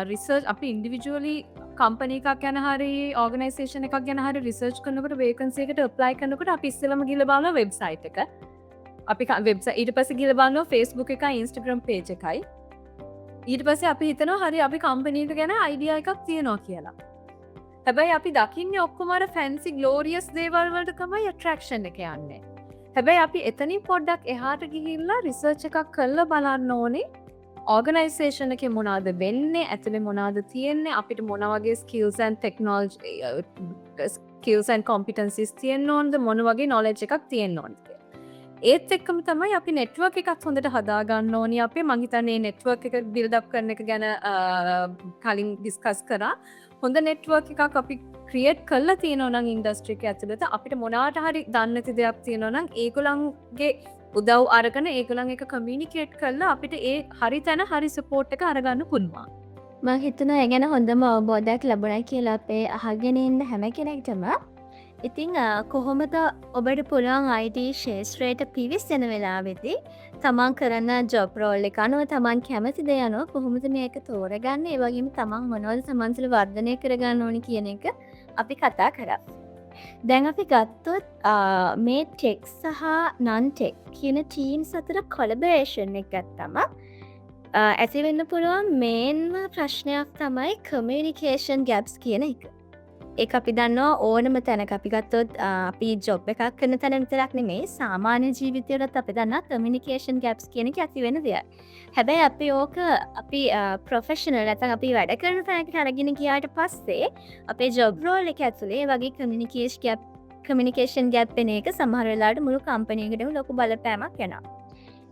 රිසර්ච් අපි ඉන්ඩිවිජුවලි කම්පනි එකක් ගැන හරි ඕගනයිසේෂන් එකක් ගැන හරි රිසර්ච් කරනකොට වේකන්සි එකට ඇප්ලයි කරනකොට අපි ඉස්සෙල්ලාම ගිහලා බලනවා වෙබ්සයිට් එක. අපි වෙබ්සයිට් ඊට පස්සේ ගිහලා බලනවා Facebook එකයි Instagram page එකයි. ඊට පස්සේ අපි හිතනවා හරි අපි කම්පනි එක ගැන අයිඩියා එකක් තියෙනවා කියලා. හැබැයි අපි දකින්නේ ඔක්කොම අර ෆැන්සි ග්ලෝරියස් දේවල් වලට තමයි ඇට්‍රැක්ෂන් එක යන්නේ. හැබැයි අපි එතනින් පොඩ්ඩක් එහාට ගිහිල්ලා රිසර්ච් එකක් කරලා බලන්න ඕනේ ඕගනයිසේෂන් එකේ මොනවද වෙන්නේ ඇතුලේ මොනවද තියෙන්නේ අපිට මොන වගේ skills and technology skills and competencies තියෙන්න ඕනද මොන වගේ නොලෙජ් එකක් තියෙන්න ඕනද ඒත් එක්කම තමයි අපි නෙට්වර්ක් එකක් හොඳට හදාගන්න ඕනි අපේ මං හිතන්නේ නෙට්වර්ක් එක බිල්ඩ් අප් කරන එක ගැන කලින් ඩිස්කස් කරා හොඳ නෙට්වර්ක් එකක් අපි ක්‍රියේට් කරලා තියෙනවා නම් ඉන්ඩස්ට්‍රි එක ඇතුළත අපිට මොනවාට හරි දන්නේ නැති දෙයක් තියෙනවා නම් ඒගොල්ලන්ගේ උදව් අරගෙන ඒගොල්ලන් එක කමියුනිකේට් කරලා අපිට ඒ හරි තැන හරි සපෝට් එක අරගන්න පුළුවන්. මං හිතනවා ඒ ගැන හොඳම අවබෝධයක් ලැබුණා කියලා අපේ අහගෙන ඉන්න හැම කෙනෙක්ටම. ඉතින් කොහොමද ඔබට පුළුවන් IT ශේෂ්ත්‍රයට පිවිසෙන වෙලාවෙදී තමන් කරන ජොබ් රෝල් එක අනුව තමන් කැමති දේ අනුව කොහොමද මේක තෝරගන්නේ ඒ වගේම තමන් මොනවද තමන් තුළ වර්ධනය කරගන්න ඕනි කියන එක අපි කතා කරා. දැන් අපි ගත්තොත් මේ ටෙක් සහ නන් ටෙක් කියන ටීම්ස් අතර කොලබරේෂන් එක ගත්තම ඇති වෙන්න පුළුවන් මේන්ම ප්‍රශ්නයක් තමයි කමියුනිකේෂන් ගැප්ස් කියන එක. ඒක අපි දන්නවා ඕනම තැනක අපි ගත්තොත් අපි ජොබ් එකක් කරන තැන විතරක් නෙමෙයි සාමාන්‍ය ජීවිතයටත් අපි දන්නා කමියුනිකේෂන් ගැප්ස් කියන එක ඇති වෙන දෙයක්. හැබැයි අපි ඕක අපි ප්‍රොෆෙෂනල් නැත්නම් අපි වැඩ කරන තැනකට අරගෙන ගියාට පස්සේ අපේ ජොබ් රෝල් එක ඇතුලේ වගේ කමියුනිකේෂන් ගැප් වෙන එක සමහර වෙලාවට මුළු කම්පැනි එකටම ලොකු බලපෑමක් එනවා.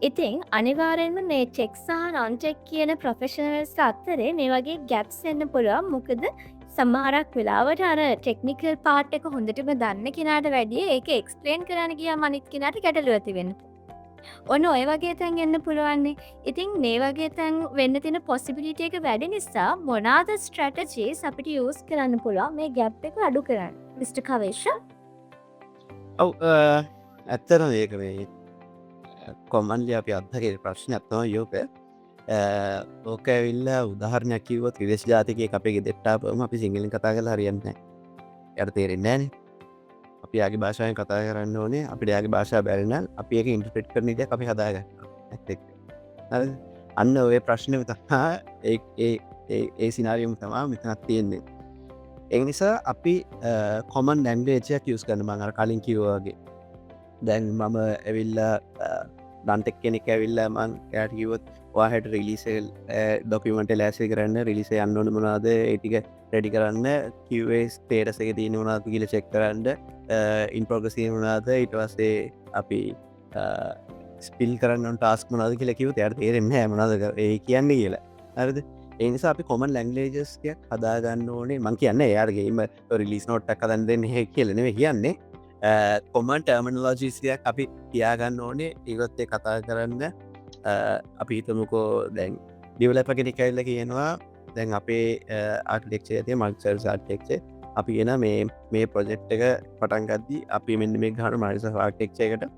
ඉතින් අනිවාර්යෙන්ම මේ ටෙක් සහ නන් ටෙක් කියන ප්‍රොෆෙෂනල්ස් අතරේ මේ වගේ ගැප්ස් එන්න පුළුවන්. මොකද සමහරක් වෙලාවට අර ටෙක්නිකල් පාර්ට් එක හොඳටම දන්න කෙනාට වැඩිය ඒක එක්ස්ප්ලේන් කරන්න ගියාම අනිත් කෙනාට ගැටලුව ඇති වෙන්න. ඔන්න ඔය වගේ තැන් එන්න පුළුවන්නේ. ඉතින් මේ වගේ තැන් වෙන්න තියෙන පොසිබිලිටි එක වැඩි නිසා මොනවාද ස්ට්‍රැටජිස් අපිට යූස් කරන්න පුළුවන් මේ ගැප් එක අඩු කරන්න. මිස්ටර් කවේෂ. ඔව් ඇත්තටම මේක මේ කොමන්ලි අපි අත්දැකේ ප්‍රශ්නයක් තමයි යෝක. ඕක ඇවිල්ල උදාහරණයක් කිව්වොත් විදේශ ජාතිකයෙක් අපේ ගෙදරටම අපි සිංහලෙන් කතා කරලා හරියන්නේ නැහැ. යට තේරෙන්නේ නැහනේ. අපි යාගේ භාෂාවෙන් කතා කරන්න ඕනේ. අපිට යාගේ භාෂාව බැරි නම් අපි ඒක ඉන්ටර්ප්‍රිට් කරන විදිහක් අපි හදාගන්නවා. ඇත්ත එක්ක. හරිද? අන්න ඔය ප්‍රශ්නේ තමයි ඒ සිනාරියෝම තමයි මෙතනක් තියෙන්නේ. ඒ නිසා අපි කොමන් ලැන්ග්වේජ් එකක් යූස් කරනවා. මම අර කලින් කිව්වා වගේ. දැන් මම ඇවිල්ලා ඩන්ටෙක් කෙනෙක් ඇවිල්ලා මං එයාට කිව්වොත් ඔයාට රිලීස් ඩොකියුමන්ට් ලෑස්ති කරන්න රිලීස් යන්න ඕන මොනවද ඒ ටික රෙඩි කරන්න QA ස්ටේටස් එක තියෙන මොනවද කියලා චෙක් කරන්න ඉන් ප්‍රොග්‍රස් තියෙන මොනවද ඊට පස්සේ අපි ස්පිල් කරන්න ටාස්ක් මොනවද කියලා කිව්වොත් එයාට තේරෙන්නේ නැහැ මොනවද ඒ කියන්නේ කියලා. හරිද? ඒ නිසා අපි කොමන් ලැන්ග්වේජස් ටිකක් හදාගන්න ඕනේ. මං කියන්නේ එයාට ගේම රිලීස් නෝට් එකක් හදන්න දෙන්නේ කියලා නෙවෙයි කියන්නේ. කොමන් ටර්මිනොලොජිස්යක් අපි තියාගන්න ඕනේ ඒගොත්තේ කතා කරන්න අපි හිතමුකෝ දැන් ඩිවලප කෙනෙක් ඇල්ල කියනවා දැන් අපේ ආර්කිටෙක්චර් ඇතිය මල්සර් ආර්ටෙක්චර් අපි ගෙන මේ ප්‍රොජෙක්් එක පටන්ගද්දි අපි මෙන්න මේ ගහන මරිස ආර්ටෙක්ච එකට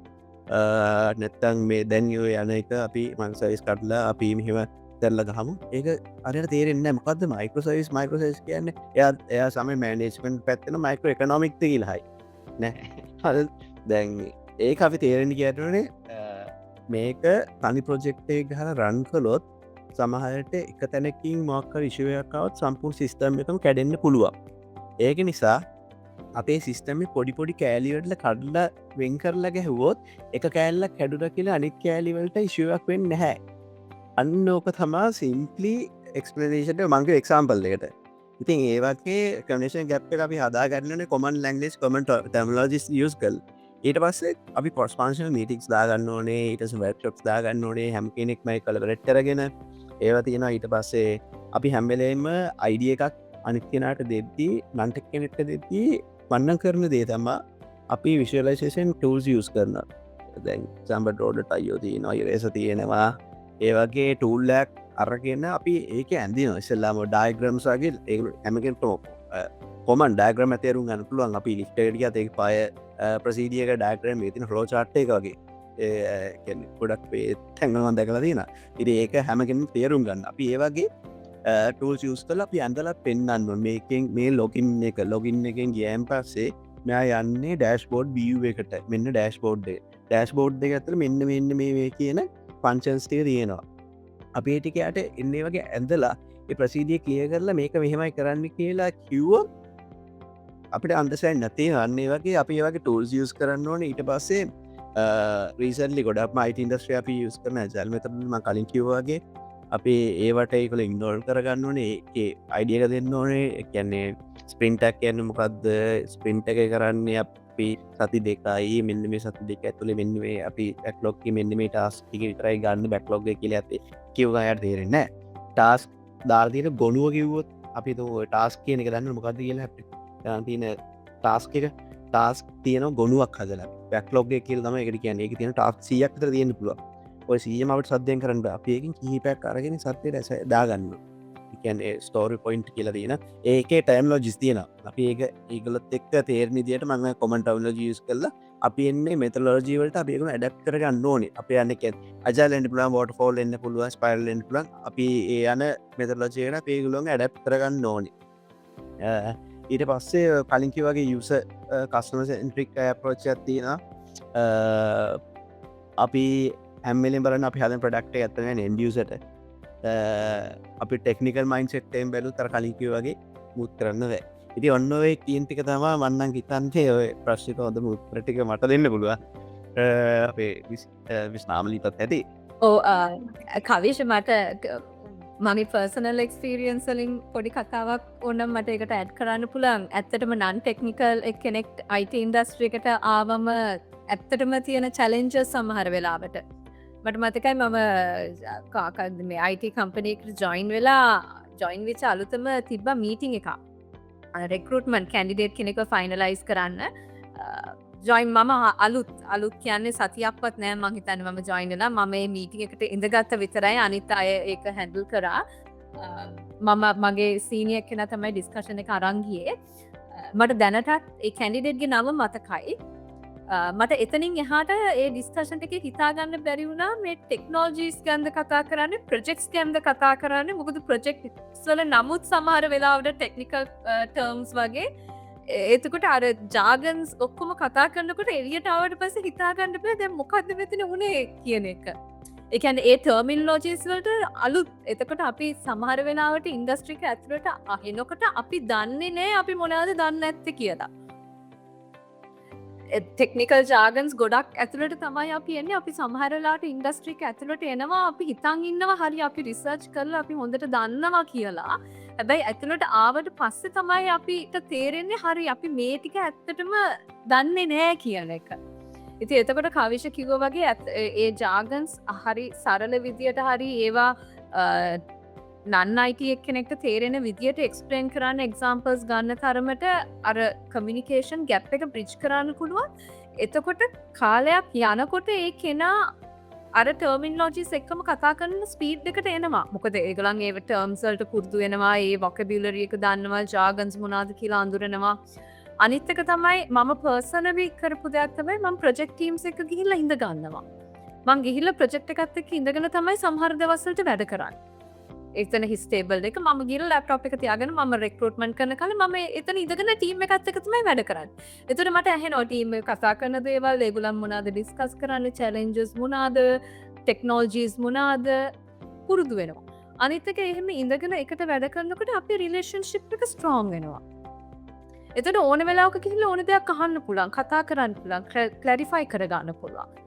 නැත්තන් මේ දැන් යන එක අපි මංසරිස් කටලා අපි මෙහෙම දැල්ල ගහමු ඒක අරයට තේරෙන්න මොකද මයිකෝසවිස් මයිකෝසස් කියන්න එයා සම මෑනේජ්මෙන්ට් පැත්වෙන මයිකෝ එකනොමික්ත කියලහයි නෑ හල් දැන් ඒ අපි තේරෙන කියටනේ මේක තනි ප්‍රොජෙක්්ටේ ගහල රන් කලොත් සමහයට එක තැනකින් මොක්ක විශවයක්කවත් සම්පූර් සිිස්ටම් එකම කැඩෙන්න්න පුළුවන් ඒක නිසා අපේ සිිස්ටම පොඩිපොඩි කෑලිවටල කඩලා වෙන් කරලා ගැහුවොත් එක කෑල්ලක් කැඩුර කියලා අනිත් කෑලිවලට ඉශුවක් වෙන්න නැහැ අන්න ඕක තමා සිම්පලි එක්ස්පලනේෂට මංගේ එක්සාම්පල් එකට ඉතින් ඒවගේ කනේෂන් ගැප් අපි හදාගන්නන කොමන් ලැංගලස් කොමට ටමලෝජිස් යස් කල් ඊට පස්සේ අපි පොස්පන්ශල් මීටික්ස් දාගන්න ඕනේ ඊට වැට්‍රප් දාගන්න ඕනේ හැම කෙනෙක්මයි කලබරෙට්ටරගෙන ඒව තියෙන ඊට පස්සේ අපි හැම්බෙලේම අයිඩිය එකක් අනිත් කෙනට දෙද්දී නන්ටක් කෙනෙක්ට දෙද්දී වන්නන් කරන දේ තමා අපි විශලයිසේෂන් ටූල්ස් යස් කරන දැන් සම්බ ඩෝඩට අයෝදී නොයරේස තියෙනවා ඒවගේ ටූල්ලක් අරගෙන අපි ඒක ඇදි ඉස්සල්ලාම ඩයිග්‍රම්සාගේ ඒ හැමකෙන් කොමන් ඩෑග්‍රම තේරුම් ගන්න පුළුවන් අපි ලිස්ටඩිය ඒක පය ප්‍රසීඩියක ඩෑග්‍රම් තින ෆලෝ චාට්ට එක වගේ ගොඩක් පේ තැන්ගවන් දැකලා තින ඉරි ඒක හැමකෙන් තේරුම් ගන්න අපි ඒවගේ ටූල් යස් කල අපි ඇඳල පෙන්න්න මේකින් මේ ලොකින් එක ලොගින් එකෙන් ගෑම් පස්සේ මෙයා යන්නේ ඩෑස්බෝඩ් බිය් එකට මෙන්න ඩෑස්බෝඩ්ඩේ ඩෑස්බෝඩ් එක ඇතර මෙන්න මෙන්න මේ කියන පංචන්ස්ටික තියෙනවා අපි ටිකයට එන්නේ වගේ ඇඳලා ප්‍රසීදිය කලිය කරලා මේක මෙහෙමයි කරන්න කියලා කිව්ව අපිට අන්දසයින් නැතේ අන්නේ වගේ අපි වගේ ටූල්ස් යස් කරන්න ඕන ඊට පස්සේ රීසන්ලි ගොඩක් මයිට ඉන්ඩස්ට්‍රිය අපි යස් කරන ජල්මතම කලින් කිව්වාගේ අපි ඒවට ඒකල ඉන්ඩෝල් කරගන්න ඕනේ ඒ අයිඩියක දෙන්න ඕනේ කියන්නේ ස්පින්ටක් කියන්න මොකක්ද ස්පින්ට එක කරන්නේ අපි සති දෙකයි මෙන්න මේ සති දෙක ඇතුළේ මෙන්නේ අපි ඇක්ලොක්කි මෙන්න මේ ටාස් ටික විතරයි ගන්න බැක්ලොග් කියල ඇතේ කිව්ගයට තේරෙන්න ටාස් ධාර්තියට ගොනුව කිව්වොත් අපි ටාස් කියන එක දන්න මොකද කියලා හැට තියන ටාස්ක එක ටාස් තියන ගොනුවක් හදල පැක්ලොග් කියල තම එකට කියන එක තියෙන ටාක් සියක් තර තියෙන පුළුව ඔය සීමට සද්‍යයෙන් කරන්න අපේකින් කිහිපයක් අරගෙන සත්‍යය රැස දාගන්න කියන්නේ ස්ටෝරි පොයින්ට් කියලා තියෙන ඒකේ ටයිම් ලෝජිස් තියෙන අපි ඒක ඒගලත් එක්ක තේරණි දියට මඟ කොමන්ට අවලජියස් කරලා අපි එන්නේ මෙතලෝජීවලට අපිකුණ ඇඩප් කරගන්න ඕනේ අප යන්නක අජලෙන්ට පුලන් ෝට ෆෝල් එන්න පුළුවන් ස්පයිල්ලෙන්ට පුලන් අපි ඒ යන මෙතලෝජයට පේගුලොන් ඇඩප් කරගන්න ඕනේ ඊට පස්සේ කලින්කි වගේ යුස කස්නම ඉන්ට්‍රික් පෝච්චත් තියෙන අපි හැම්මලින් බලන්න අපි හද ප්‍රඩක්ට ඇත්තන එන්ඩියසට අපි ටෙක්නිකල් මයින් සෙට්ටෙන් බැලු තර කලිකව වගේ මුත් කරන්න වේ ඉති ඔන්න ඔය තිීන්ටික තමා වන්නන් හිතන්තේ ඔය ප්‍රශ්ික හොඳ මුත්‍රටික මට දෙන්න පුළුව අපේ විස්නාමලිපත් ඇති ඕ කවිශ මට මගේ පර්සනල් එක්ස්පිරියන්සලින් පොඩි කතාවක් ඕනම් මට එකට ඇඩ් කරන්න පුළන් ඇත්තටම නන් ටෙක්නිකල් කෙනෙක් අයිට ඉන්ඩස්ට්‍රිකට ආවම ඇත්තටම තියෙන චලෙන්ජ සමහර වෙලාවට මට මතකයි මම කාකද මේ අයිට කම්පනයකට ජොයින් වෙලා ජොයින් විච අලුතම තිබ්බ මීටිං එක රෙකරුටමන් කැන්ඩිඩේට් කෙනෙක ෆයිනලයිස් කරන්න ජොයින් මම අලුත් කියන්නේ සතියක්වත් නෑ මහිතන්න මම ජොයින්ලා මම මීටිං එකට ඉඳගත්ත විතරයි අනිත් අය ඒක හැඩල් කරා මම මගේ සීනියක් කෙන තමයි ඩිස්කශන එක අරංගියේ මට දැනටත් ඒ කැන්ඩිඩේට්ගේ නම මතකයි මට එතනින් එහාට ඒ ඩිස්කෂන් එක හිතාගන්න බැරි වුණා මේ ටෙක්නෝජීස් ගැන්ද කතා කරන්න ප්‍රජෙක්ස් ගැන්ද කතා කරන්න මොකද ප්‍රජෙක්් වල නමුත් සමහර වෙලාවට ටෙක්නිකල් ටර්ම්ස් වගේ ඒතකොට අර ජාගන්ස් ඔක්කොම කතා කරන්නකොට එලියට අවට පස හිතාගන්න බෑ දැ මොකක්ද වෙතින උනේ කියන එක එකන් ඒ ටර්මිල් ලෝජිස් වලට අලුත් එතකොට අපි සමහර වෙලාවට ඉන්ඩස්ට්‍රික ඇතුළට අහෙනොකට අපි දන්නේ නෑ අපි මොනාද දන්න ඇත්ත කියලා ටෙක්නිකල් ජාගන්ස් ගොඩක් ඇතුළට තමයි අපි එන්නේ අපි සමහරලාට ඉන්ඩස්ට්‍රික ඇතුළට එනවා අපි හිතන් ඉන්නවා හරි අපි රිසර්ච් කරලා අපි හොඳට දන්නවා කියලා හැබැයි ඇතුළට ආවට පස්සේ තමයි අපිට තේරෙන්නේ හරි අපි මේ ටික ඇත්තටම දන්නේ නෑ කියන එක. ඉතින් එතකොට කවිෂ කිව්වා වගේ ඒ ජාගන්ස් හරි සරල විදියට හරි ඒවා නන් අයිට එක්කෙනෙක්ට තේරෙන විදියට එක්ස්පලේන් කරන්න එක්සාම්පල්ස් ගන්න තරමට අර කමිනිකේෂන් ගැප් එක බ්‍රිජ් කරන්න පුළුවන් එතකොට කාලයක් යනකොට ඒ කෙනා අර ටර්මින් ලෝජිස් එක්කම කතා කරන ස්පීඩ් එකට එනවා මොකද ඒගලන් ඒ ටර්ම්සල්ට පුරදු වෙනවා ඒ වොකබියුලරි එක දන්නවා ජාගන්ස් මොනාද කියලා අඳුරනවා අනිත් එක තමයි මම පර්සනලි කරපු දෙයක් තමයි මම ප්‍රොජෙක්ට් ටීම්ස් එක ගිහිල්ලා ඉඳ ගන්නවා මං ගිහිල්ලා ප්‍රොජෙක්ට් එකත් එක්ක ඉඳගෙන තමයි සමහර දවස් වලට වැඩ කරන්නේ එතන හිස්ටේබල් එක මම ගිහලා ලැප්ටොප් එක තියාගෙන මම රික්‍රූට්මන්ට් කරන කාලේ මම එතන ඉඳගෙන ටීම් එකත් එක්ක තමයි වැඩ කරන්නේ. ඒතර මට ඇහෙනවා ටීම් එක කතා කරන දේවල් ඒගොල්ලන් මොනවාද ඩිස්කස් කරන්නේ චැලෙන්ජස් මොනවාද ටෙක්නොලොජිස් මොනවාද පුරුදු වෙනවා. අනිත් එක එහෙම ඉඳගෙන එකට වැඩ කරනකොට අපේ රිලේෂන්ෂිප් එක ස්ට්‍රෝං වෙනවා. එතන ඕන වෙලාවක ගිහලා ඕන දෙයක් අහන්න පුළුවන් කතා කරන්න පුළුවන් ක්ලැරිෆයි කරගන්න පුළුවන්.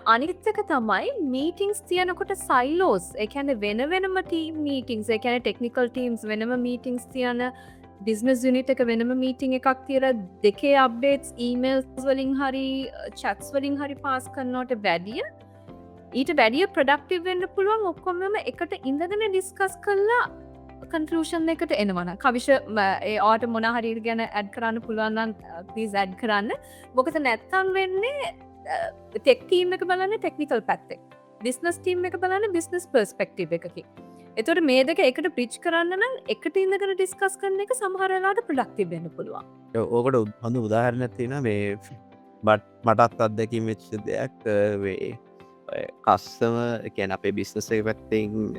අනිත් එක තමයි මීටිංස් තියනකොට සයිලෝස් එකැන වෙන වෙනම ටීම් මීටිංස් එකැන ටෙක්නිකල් ටීම්ස් වෙනම මීටිංස් තියන බිස්නස් යුනිට එක වෙනම මීටිං එකක් තියර දෙකේ අප්ඩේට්ස් ඊමේල්ස් වලින් හරි චැට්ස් වලින් හරි පාස් කරනවට වැඩිය ඊට වැඩිය ප්‍රඩක්ටිව් වෙන්න පුළුවන් ඔක්කොමම එකට ඉඳගෙන ඩිස්කස් කරලා කන්කලූෂන් එකට එනවන කවිෂ ඒ ආට මොනහරි ගැන ඇඩ් කරන්න පුළුවන්න්න පීස් ඇඩ් කරන්න මොකද නැත්තන් වෙන්නේ ටෙක් ටීම් එක බලන්න ටෙක්නිකල් පැත්තෙක් බිස්නස් ටීම් එක බලන්න බිස්නස් පර්ස්පෙක්ටිව් එකකි එතොට මේ දෙක එකට පිච් කරන්න නම් එකට ඉඳගෙන ඩිස්කස් කරන එක සමහරලාට ප්‍රඩක්ටිව් වෙන්න පුළුවන් ඕකට හොඳ උදාහරණයක් තියෙන මේ මටත් අත්දැකින් වෙච්ච දෙයක් වේ කස්සම කියන අපේ බිස්නස පැත්තිෙන්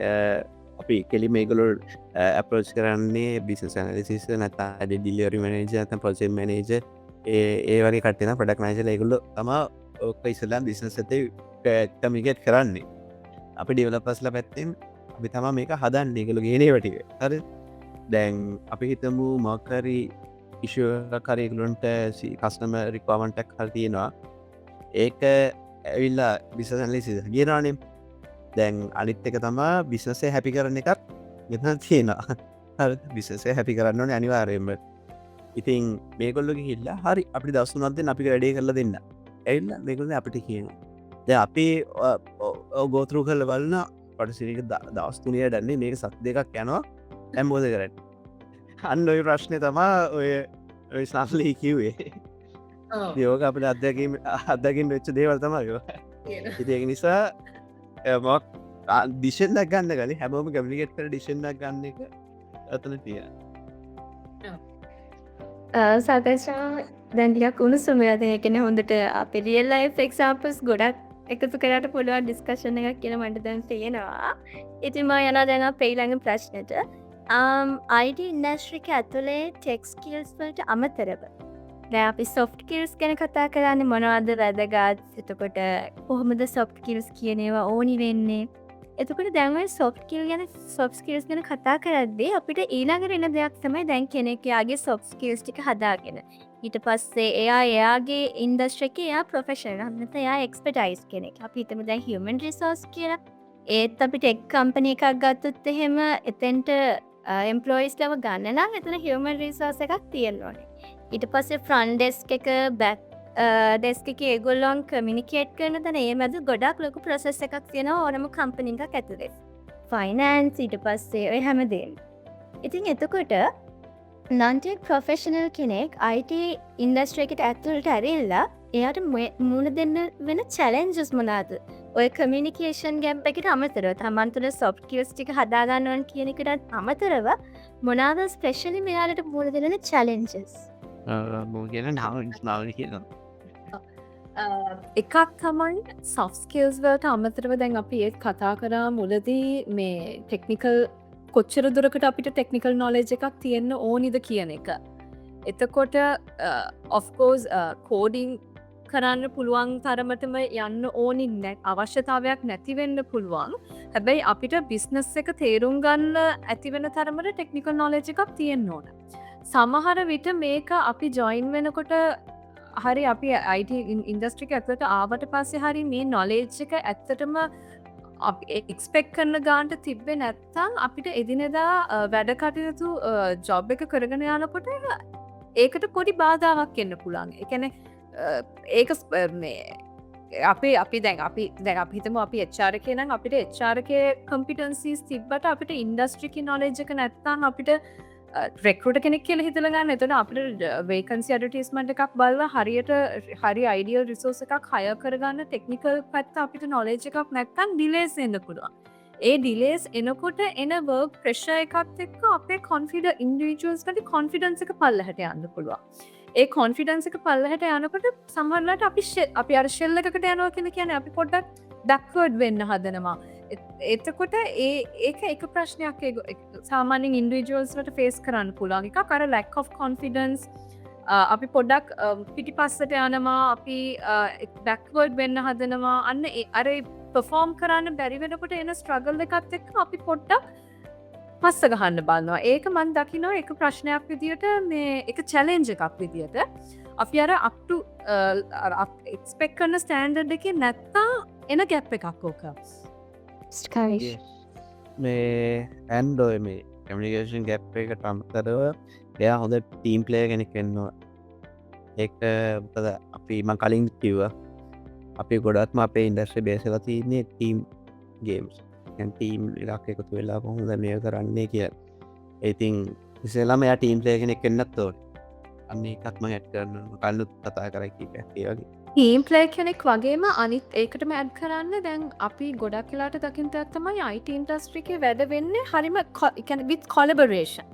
අපි කෙලි මේගලොල් අපරෝච් කරන්නේ බිසස් ඇනලිසිස් නැතා ඇඩ ඩිලියරි මනේජ ඇත පොසෙන් මනේජ ඒ වගේ කටන පඩක් නයිසල ඒගුල්ල තම ඕක ඉස්සලම් බිස්නස් ඇති කමිකෙට් කරන්නේ අපි ඩියවලපස්ල පැත්තෙන් අපි තම මේක හදන්න එකළු ගේනේ වැටික හර දැන් අපි හිතමු මක්කරි ඉශකරයකුලන්ට කස්නම රික්වාමන්ටක් හල් තියෙනවා ඒක ඇවිල්ලා බිසසන්ලිසි ගේරනම් දැන් අනිත් එක තමා බිස්නසේ හැපි කරන එකත් මෙතන තියෙනවා බිසසේ හැපි කරන්න ඕන අනිවාරයෙන්ම ඉතින් මේකොල්ලක හිල්ලා හරි අපි දස්සුනත්ද අපි වැඩේ කරල දෙන්න ඇල්ල මේකොද අපිට කියන ද අපි ගෝතරු කල බලන්න පටසිරික දවස්තුනය ඩන්නේ මේක සත් දෙකක් යනවා ඇම්බෝද කරන්න අන්න ඔය ප්‍රශ්නය තමා ඔය ස්නාස්ලී කිව්වේ යෝක අපට අදකින් වෙච්ච දේවල් තමයෝ ඉතික නිසා මොක් දිශෙන්දක් ගන්න ගල හැමෝම ගමිලිගෙට කර ඩිෂෙන්ඩක් ගන්න එක අතන තිය සතේශා දැන්ටියක් උුණු සුමයද එකන හොඳට අප රියල් ලයිෆ් එක්සාම්පස් ගොඩක් එකතු කරට පුළුවන් ඩිස්කශන එකක් කියන මට දැන් තියෙනවා ඉතිම යන දැන පෙයිළඟ ප්‍රශ්නයට අයිඩ ඉන්ඩස්ට්‍රික ඇතුළේ ටෙක්ස්කිල්ස් වලට අමතරව දැ අපි සොෆ්ට කිල්ස් ගැන කතා කරන්න මොනවද වැදගත් එතකොට කොහොමද සොෆ්ට කිල්ස් කියනේවා ඕනි වෙන්නේ එතකට දැන්ව සොෆ් කිල් ගැන සොෆ් කිල්ස් ගැන කතා කරද්දේ අපිට ඊළඟ එන දෙයක් තමයි දැන් කෙනෙකයාගේ සොෆ් කිල්ස් ටික හදාගෙන ඊට පස්සේ එයාගේ ඉන්දස්ට්‍රක එයා ප්‍රොෆෙෂන් හන්නත එයා එක්ස්පටයිස් කෙනෙක් අපි හිතම දැන් හියමන් රිසෝස් කියලා ඒත් අපිට එක් කම්පනය එකක් ගත්තුත් එහෙම එතෙන්ට එම්පලෝයිස් ලව ගන්නලා එතන හියමන් රිසෝස් එකක් තියෙන්නවනේ ඊට පස්සේ ෆ්‍රන්් ඩෙස්ක් එක බැක් ඩෙස්ක එක ඒගොල්ලොන් කමිනිකේට් කරන තැන ඒ මැද ගොඩක් ලොකු ප්‍රසෙස් එකක් තියෙන ඕනම කම්පනි එකක් ඇතුලේ ෆයිනෑන්ස් ඊට පස්සේ ඔය හැමදේම ඉතින් එතකොට නන්ටෙක් ප්‍රොෆෙෂනල් කෙනෙක් IT ඉන්ඩස්ට්‍රේකට ඇතුළට ඇරල්ලා එයාට මුණ දෙන්න වෙන චැලෙන්ජස් මොනාද ඔය කමිනිකේෂන් ගැම්ප එකට අමතරව තමන්තුළ සොෆ්ට් කිල්ස් ටික හදාගන්නවන් කියන එකටත් අමතරව මොනාද ස්පෙෂලි මෙයාලට මුණ දෙන චැලෙන්ජස් කියන නාව කියන එකක් තමයි සොෆ්ස්කල්ස් වලට අමතරව දැන් අපි ඒත් කතා කරා මුලදී මේ ටෙක්නිකල් කොච්චර දුරකට අපිට ටෙක්නිකල් නොලෙජ් එකක් තියෙන්න ඕනිද කියන එක. එතකොට ඔෆ්කෝස් කෝඩිං කරන්න පුළුවන් තරමටම යන්න ඕනි අවශ්‍යතාවයක් නැතිවෙන්න පුළුවන්. හැබැයි අපිට බිස්නස් එක තේරුම් ගන්න ඇතිවෙන තරමට ටෙක්නිකල් නොලෙජ් එකක් තියෙන්න ඕන. සමහර විට මේක අපි ජොයින් වෙනකොට හරි අපි අයිට ඉන්ඩස්ට්‍රික ඇතුලට ආවට පස්සේ හරි මේ නොලේජ් එක ඇත්තටම එක්ස්පෙක් කරන ගාන්ට තිබ්බේ නැත්තං අපිට එදිනෙදා වැඩ කටයුතු ජොබ් එක කරගෙන යනකොට ඒකට පොඩි බාධාවක් එන්න පුළන් එකන ඒක අපි දැන් අපිතම අපි එච්චාරකය නම් අපිට එච්චාරකය කම්පිටන්සිස් තිබ්බට අපිට ඉන්ඩස්ට්‍රිකි නොලේජ්ක නැත්තන් අපිට රෙක්රුට කෙනෙක් කියල හිතලගන්න එතන අපට වේකන්සි අඩටිස්මට එකක් බලව හරියට හරි අයිඩියල් රිසෝස එකක් හය කරගන්න ටෙක්නිකල් පැත්ත අපිට නොලේජ් එකක් නැත්තන් ඩිලේස් එන්න පුළුවන්. ඒ ඩිලේස් එනකොට එන වර්ක් ප්‍රශ් එකත් එක්ක අපේ කොන්ෆිඩ ඉන්ඩිවිජුවල්ස්ට කොන්ෆිඩන්ස එක පල්ලහට යන්න පුළුවන්. ඒ කොන්ෆිඩන්ස එක පල්ලහට යනකොට සමහරලට අපි අර්ශෙල්ල එකට යනවා කෙන කියන අපි පොඩ්ඩක් දක්වඩ් වෙන්න හදනවා. එතකොට ඒක එක ප්‍රශ්නයක් සාමානින් ඉන්ඩිවිජුවල්ස්ට ෆේස් කරන්න පුළුවන් එක කර ලැක් of කොන්ෆිඩන්ස් අපි පොඩ්ඩක් පිටි පස්සට යනවා අපි බැක්වර්ඩ් වෙන්න හදනවා අන්න අර පෆෝර්ම් කරන්න බැරිවෙනකොට එන ස්ට්‍රගල් එකත් එක්ක අපි පොඩ්ඩක් පස්ස ගහන්න බලන්නවා. ඒක මන් දකිනවා එක ප්‍රශ්නයක් විදියට මේ එක චැලෙන්ජ් එකක් විදියට අපි අර අප්ටු එක්ස්පෙක් කරන ස්ටෑන්ඩඩ් එක නැත්තා එන ගැප් එකක් ඕක මේ ඇන්ඩෝය මේ කමිනිකේෂන් ගැප් එකට අමතරව එයා හොඳ ටීම් ප්ලේ කෙනෙක් වෙන්නවා. ඒක අපිම කලින් කිව අපි ගොඩත්ම අපේ ඉන්ඩස්්‍ර බේසල තියන්නේ ටීම් ගේම්ස් ටීම් එකක් එකතු වෙලා කොහොද මේ කරන්නේ කිය. ඒතින් ඉසලාම යා ටීම් ප්ලේ කෙනෙක් එන්නත් තෝට අන්න එකත්ම ඇත් කරන කල්ලුත් කතා කරකි පැත්තිවගේ ටීම් ප්ලේ කෙනෙක් වගේම අනිත් ඒකටම ඇඩ් කරන්න දැන් අපි ගොඩක් කියලාට දකිින්ට ඇත්තමයි අයිට ඉන්ටස්ට්‍රිකේ වැඩ වෙන්නේ හරිම විත් කොලබරේෂන්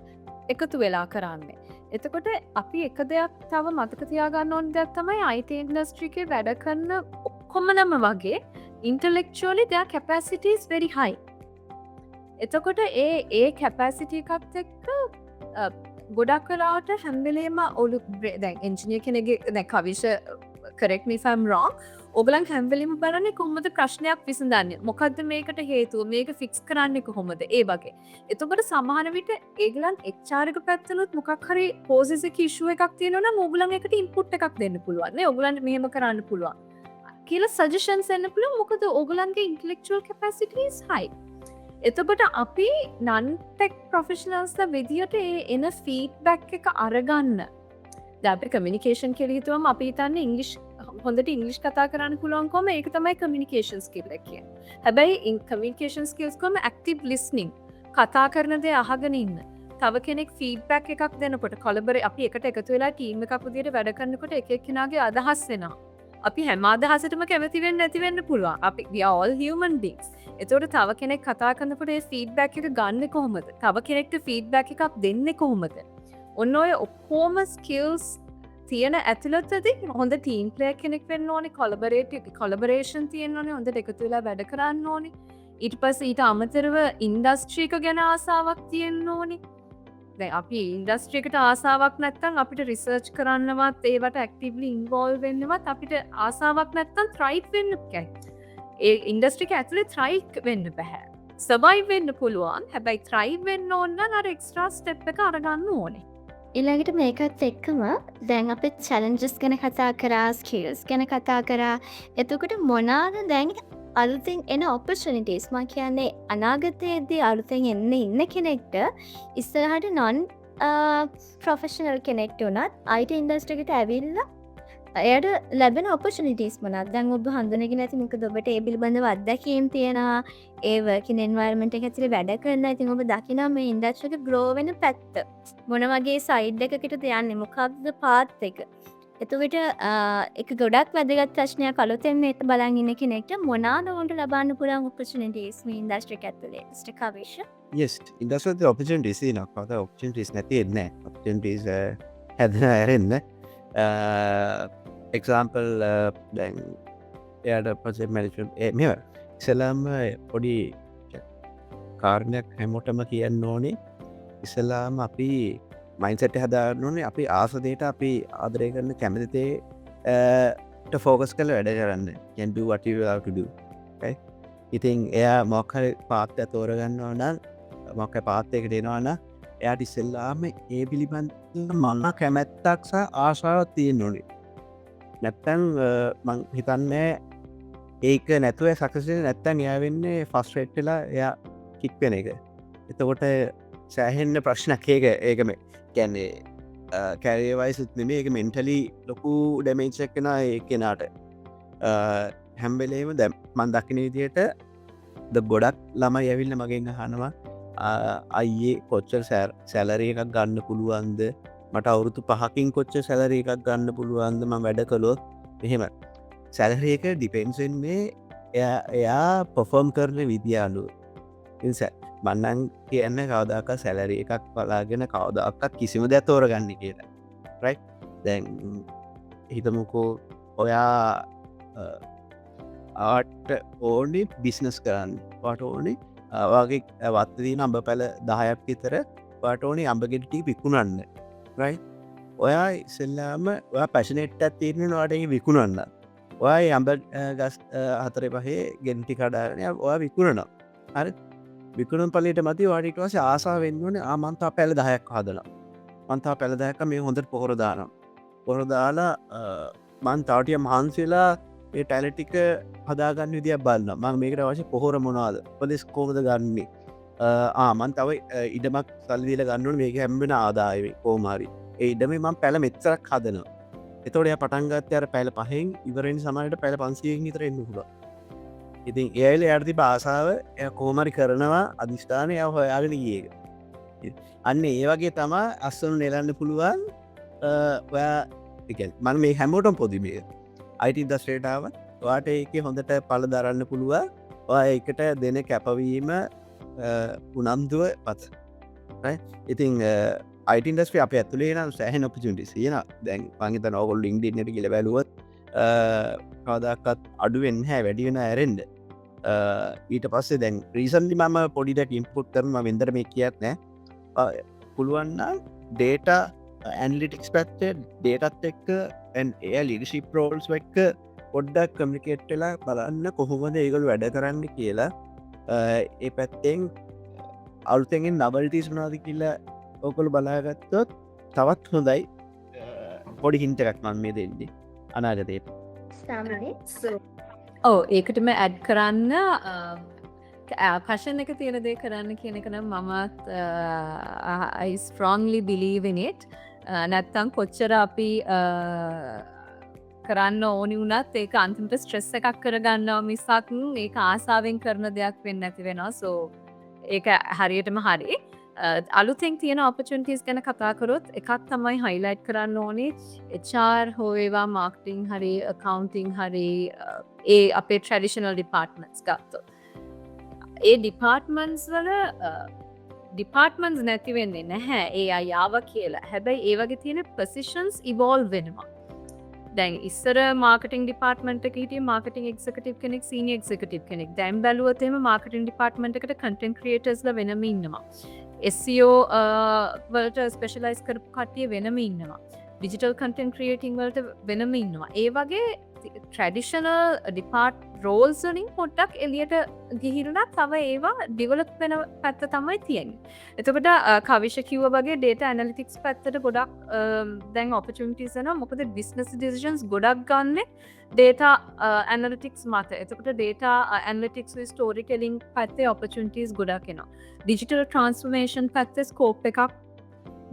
එකතු වෙලා කරන්නේ. එතකොට අපි එක දෙයක් තව මතක තියාගන්න ඕන දෙයක් තමයි අයිට ඉන්ඩස්ට්‍රිකේ වැඩ කරන්න ඔක්කොමනම වගේ ඉන්ටලෙක්චුවලි දෙයක් කැපැසිටස් වෙරි හයි. එතකොට ඒ කැපැසිටිය එකත් එක්ක ගොඩක් වෙලාට හැම්බෙලේම ඔලු දැන් එංජිනිය කෙනෙගේ දැ කවිෂ කරෙක් නිසම් රෝන් ඔබලන් හැම්වලිම බලන්න කොහොමද ප්‍රශ්නයක් විසඳන්න මොකක්ද මේකට හේතුව මේක ෆික්ස් කරන්න කොහොමද ඒ වගේ. එතකොට සමාන විට ඒගලන් එක්චාරක පැත්තලුත් මොකක් හරි පෝසිස කිෂුව එකක් තියෙනවන මොගලන් එකට ඉම්පුට් එකක් දෙන්න පුළුවන්න්නේ ඔගලන්ට මෙහම කරන්න පුළුවන් කියල සජෂන්ස් එන්න පුළුව මොකද ඔගලන්ගේ ඉන්ටලෙක්චුවල් කැපසිටස් හයි. එතකොට අපි නන්ටෙක් ප්‍රොෆෙෂනල්ස්ද විදියට එන ෆීඩ්බැක් එක අරගන්න දැප කමිනිකේෂන් කෙරහිතුවම අපි තන්න ඉංගලිෂ් හොඳට ඉංගලිෂ් කතා කරන්න පුළුවන් කොම ඒක තමයි කමිනිකේෂන් ස්කිල් කිය. හැබැයි ඉන් කමිනිකේෂන් ස්කිල්ස් කොම ඇක්ටිව් ලිස්නිං කතා කරන දේ අහගෙන ඉන්න. තව කෙනෙක් ෆීඩ්බැක් එකක් දෙනකොට කොලබර අපි එකට එකතු වෙලා ටීම් එකක් විදියට වැඩ කරනකොට එකෙක්කෙනාගේ අදහස් වෙනවා. අපි හැම අදහසටම කැමතිවෙන්න නැතිවෙන්න පුළුවන්. අපි we are all human beings. එතකොට තව කෙනෙක් කතා කරනකොට ඒ ෆීඩ්බැක් එක ගන්න කොහොමද? තව කෙනෙක්ට ෆීඩ්බැක් එකක් දෙන්නේ කොහොමද? ඔන්න ඔය ඔක්කෝම ස්කිල්ස් තියෙන ඇතුළත්තද හොඳ ටීම් ප්ලේ කෙනෙක් වෙන්න ඕනි කොලබරේෂන් තියෙන ඕනේ හොඳට එකතු වෙලා වැඩ කරන්න ඕනි ඊට පස්සේ ඊට අමතරව ඉන්ඩස්ට්‍රීක ගැන ආසාවක් තියෙන්න ඕනි දැන් අපි ඉන්ඩස්ට්‍රීකට ආසාවක් නැත්තම් අපිට රිසර්ච් කරන්නවත් ඒවට ඇක්ටිව්ලි ඉන්වෝල්ව් වෙන්නවත් අපිට ආසාවක් නැත්තම් ත්‍රයිව් වෙන්න බැහැ ඒ ඉන්ඩස්ට්‍රික ඇතුලේ ත්‍රයිව් වෙන්න බැහැ සර්වයිව් වෙන්න පුළුවන් හැබැයි ත්‍රයිව් වෙන්න ඕන නම් අර එක්ස්ට්‍රා ස්ටෙප් එක අරගන්න ඕනේ ඊළඟට මේකත් එක්කම දැන් අපි චැලෙන්ජස් ගැන කතා කරා ස්කිල්ස් ගැන කතා කරා එතකොට මොනාද දැන් අලුතින් එන ඔපර්චුනිටිස් මම කියන්නේ අනාගතයේදී අලුතෙන් එන්න ඉන්න කෙනෙක්ට ඉස්සරහට non ප්‍රොෆෙෂනල් කෙනෙක්ට උනත් IT ඉන්ඩස්ට්‍රි එකට ඇවිල්ලා එයාට ලැබෙන ඔපර්චුනිටිස් මොනවාද දැන් ඔබ හඳුනගෙන නැති මොකද ඔබට ඒ පිළිබඳව අත්දැකීම් තියෙනවා ඒ වර්කින් එන්වයරන්මන්ට් එක ඇතුලේ වැඩ කරනවා ඉතින් ඔබ දකිනවා මේ ඉන්ඩස්ට්‍රි එක ග්‍රෝ වෙන පැත්ත මොන වගේ සයිඩ් එකකටද යන්නේ මොකක්ද පාත් එක එතකොට එක ගොඩක් වැදගත් ප්‍රශ්නයක් අලුතෙන් මේක බලන් ඉන්න කෙනෙක්ට මොනවාද උන්ට ලබන්න පුළුවන් ඔපර්චුනිටිස් මේ ඉන්ඩස්ට්‍රි එක ඇතුලේ මිස්ටර් කවිෂ් yes ඉන්ඩස්ට්‍රි ඔපර්චුනිටිස් තියෙනවා ඔපර්චුනිටිස් නැති නැහැ ඔපර්චුනිටිස් හැදෙන ඇරෙන්න එක්සාම්පල් දැන් එයට පසේ මැලිචන් මෙ ඉසලාම පොඩි කාරණයක් හැමෝටම කියන්න ඕනේ ඉස්සලාම අපි මයින්සට හදාරන්න ඕනේ අපි ආසදයට අපි ආදරය කරන කැමතිතේ ෆෝකස් කළ වැඩ කරන්න කැන්ඩ වටටඩ ඉතින් එයා මොක්හර පාත්ත තෝරගන්නවා නම් මොක්ක පාත්තයකට එනවාන එයාට ඉස්සෙල්ලාම ඒ පිළිබඳ මන්න කැමැත්තක් සහ ආශාවත් තියෙන් නොනේ නැත්තැන් මං හිතන්නේ ඒක නැතුව සකසේ නැත්තැන් එයාවෙන්නේ ෆස්ට්‍රේට්ටලා එයා කික්වෙන එක එතකොට සෑහෙන්න ප්‍රශ්නක් ඒකම කැන්නේ කැරේවයිසත් නෙමේ එක මෙන්ටලි ලොකු ඩැමේචක්කෙන ඒ කෙනාට හැම්බෙලේම දැම් මන් දකින විදියට ද ගොඩක් ළම යැවිල්ල මගෙන් හනවා අයියේ කොච්චර් සැලරය එකක් ගන්න පුළුවන්ද මට අවුරුතු පහකින් කොච්ච සැලර එකක් ගන්න පුළුවන්ද ම වැඩ කළොත් එහෙම සැලරයක ඩිපෙන්සෙන්නේ එයා පොෆෝම් කරන විදියාලු මන්නන් කියන්න කවදාක සැලරි එකක් පලාගෙන කවදක්කත් කිසිම දැ තෝරගන්න කියලා රයි දැන් හිතමුකෝ ඔයා ආට ඕනි බිස්නස් කරන්න වට ඕනි වගේ වත්තදී අඹ පැළ 10ක් විතර වාට ඕනි අඹගෙටි විකුණන්න රයි ඔයා ඉසල්ලාම ඔයා පැශනෙට්ටත් තීරණ වාටගේ විකුණන්න ඔය අඹ ගස් හතර පහේ ගෙන්ටි කඩාරනය ඔයා විකුණනවා හරි විකුණම් පලට මති වාඩිටවස ආසා වෙන්නවන ආමන්තා පැළ 10ක් හදලා මන්තා පැළදැක මේ හොඳට පොහොරදානම් පොහොරදාලා මන් තාටිය මහන්සේලා ඒ ටැලටික හදාගන්න විදිිය බලන්න මං මේකට වශය පොහොර මොනාද පොලිස් කෝමද ගන්නේ ආමන් තව ඉඩමක් සල්දිල ගන්නු මේක හැම්බෙන ආදායව කෝමාරි ඒ ඉඩම මං පැළ මෙච්චරක් හදනවා එතොඩය පටන්ගත්තයර පැළ පහෙන් ඉවරෙන් සමට පැළ 500 ඉතර එන්න පුල ඉතින් ඒල ඇර්ති බාසාාව එය කෝමරි කරනවා අධිෂ්ඨානය හොයාගෙන ගියක අන්න ඒ වගේ තමා අස්සනු නෙලන්න පුළුවන් ඔයා මන් මේ හැමෝටම් පොදිමේ අයිට දස්ටේටාව වාට ඒක හොඳට පල දරන්න පුළුව ඔය එකට දෙන කැපවීම උනම්දුව පත ඉතින් අයිටන්ඩස්ේ අප ඇතුලේ නම් සෑහන ඔපිචුන්ටි සියන දැන් පංගත නොගොල් ලින්ඩිනට කියල බැලුවත් කවදක්කත් අඩුවෙන් හැ වැඩිවෙන ඇරෙන්ඩ ඊට පස්සේ දැන් රීසන්ලි මම පොඩිට ඉම්පුට් කරම වෙදර මේ කියත් නෑ පුළුවන්න ඩේට ඇන්ලිටික්ස් පැත්තේ ඩේටත් එක්ක ඒ ලිඩිශිප් රෝල්ස් වෙක්ක පොඩ්ඩක් කමිකේට්ටලා බලන්න කොහොමද ඒගොල් වැඩ කරන්න කියලා ඒ පැත්තෙන් අලුතෙන්ගෙන් නබල්ටිස් වනාද කියලා ඕකොළු බලාගත්තොත් තවත් හොඳයි පොඩි හින්ටරක් මන් මේ දෙන්නේ අනාගතයට ඕ ඒකටම ඇඩ් කරන්න පශන එක තියෙන දේ කරන්න කියන එක නම් මමත් I strongly believe in it නැත්තම් කොච්චර අපි කරන්න ඕනි වුණත් ඒක අන්තිමට ස්ට්‍රෙස් එකක් කරගන්නවා මිසක් ඒක ආසාවෙන් කරන දෙයක් වෙන්න ඇති වෙනවා සෝ ඒක හරියටම හරි අලුතෙන් තියෙන ඔපචුනිටිස් ගැන කතා කරොත් එකක් තමයි හයිලයිට් කරන්න ඕනේ HR හෝවේවා මාර්කටිං හරි accounting හරි ඒ අපේ ට්‍රැඩිෂනල් ඩිපාර්ට්මන්ට්ස් ගත්තොත් ඒ ඩිපාර්ට්මන්ට්ස් වල ඩිපාර්ට්මන්ට්ස් නැති වෙන්නේ නැහැ ඒ අයාව කියලා හැබැයි ඒ වගේ තියෙන පොසිෂන්ස් ඉවෝල්ව් වෙනවා දැන් ඉස්සර මාර්කටිං ඩිපාර්ට්මන්ට් එකේ හිටිය මාර්කටිං එක්සිකියුටිව් කෙනෙක් සීනියර් එක්සිකියුටිව් කෙනෙක් දැන් බැලුවොත් එහෙම මාර්කටිං ඩිපාර්ට්මන්ට් එකට කන්ටෙන්ට් ක්‍රියේටර්ස්ලා වෙනම ඉන්නවා SEO වලට ස්පෙෂලයිස් කරපු කට්ටිය වෙනම ඉන්නවා ඩිජිටල් කන්ටෙන්ට් ක්‍රියේටිං වලට වෙනම ඉන්නවා ඒ වගේ ට්‍රැඩිෂනල් ඩිපාර්ට් රෝල්ස් වලින් පොඩ්ඩක් එළියට ගිහිල්ලා තව ඒවා ඩෙවලොප් වෙන පැත්ත තමයි තියෙන්නේ. එතකොට කවිෂ කිව්වා වගේ data analytics පැත්තට ගොඩක් දැන් opportunities එනවා. මොකද business decisions ගොඩක් ගන්න data analytics මත. එතකොට data analytics with storytelling පැත්තේ opportunities ගොඩක් එනවා. digital transformation පැත්තේ scope එකක්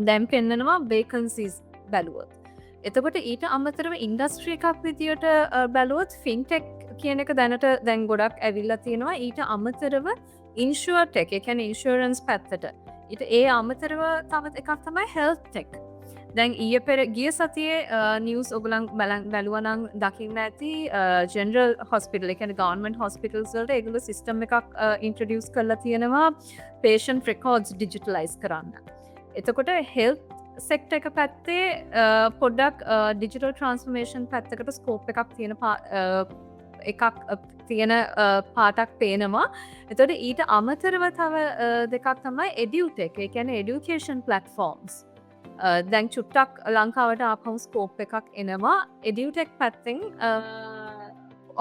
දැන් පෙන්නනවා vacancies බැලුවොත්. එතකොට ඊට අමතරව ඉන්ඩස්ට්‍රී එකක් විදියට බැලුවොත් ෆින්ටෙක් කියන එක දැනට දැන් ගොඩක් ඇවිල්ලා තියෙනවා ඊට අමතරව ඉන්ෂුවර්ටෙක් ඒ කියන්නේ ඉන්ෂුරන්ස් පැත්තට ඊට ඒ අමතරව තවත් එකක් තමයි හෙල්ත් ටෙක් දැන් ඊයේ පෙර ගිය සතියේ නිවුස් ඔයගොල්ලන් බැලුවා නම් දකින්න ඇති ජෙනරල් හොස්පිටල් ඒ කියන්නේ ගවර්න්මන්ට් හොස්පිටල්ස් වලට ඒගොල්ලෝ සිස්ටම් එකක් ඉන්ට්‍රොඩියුස් කරලා තියෙනවා patient records digitalize කරන්න. එතකොට හෙල්ත් සෙක්ටර් එක පැත්තේ පොඩ්ඩක් ඩිජිටල් ට්‍රන්ස්ෆර්මේෂන් පැත්තකට ස්කෝප් එකක් තියෙන එකක් තියෙන පාටක් පේනවා. එතකොට ඊට අමතරව තව දෙකක් තමයි එඩියුටෙක්. ඒ කියන්නේ එඩියුකේෂන් ප්ලැට්ෆෝම්ස්. දැන් චුට්ටක් ලංකාවට ආපහු ස්කෝප් එකක් එනවා. එඩියුටෙක් පැත්තෙන්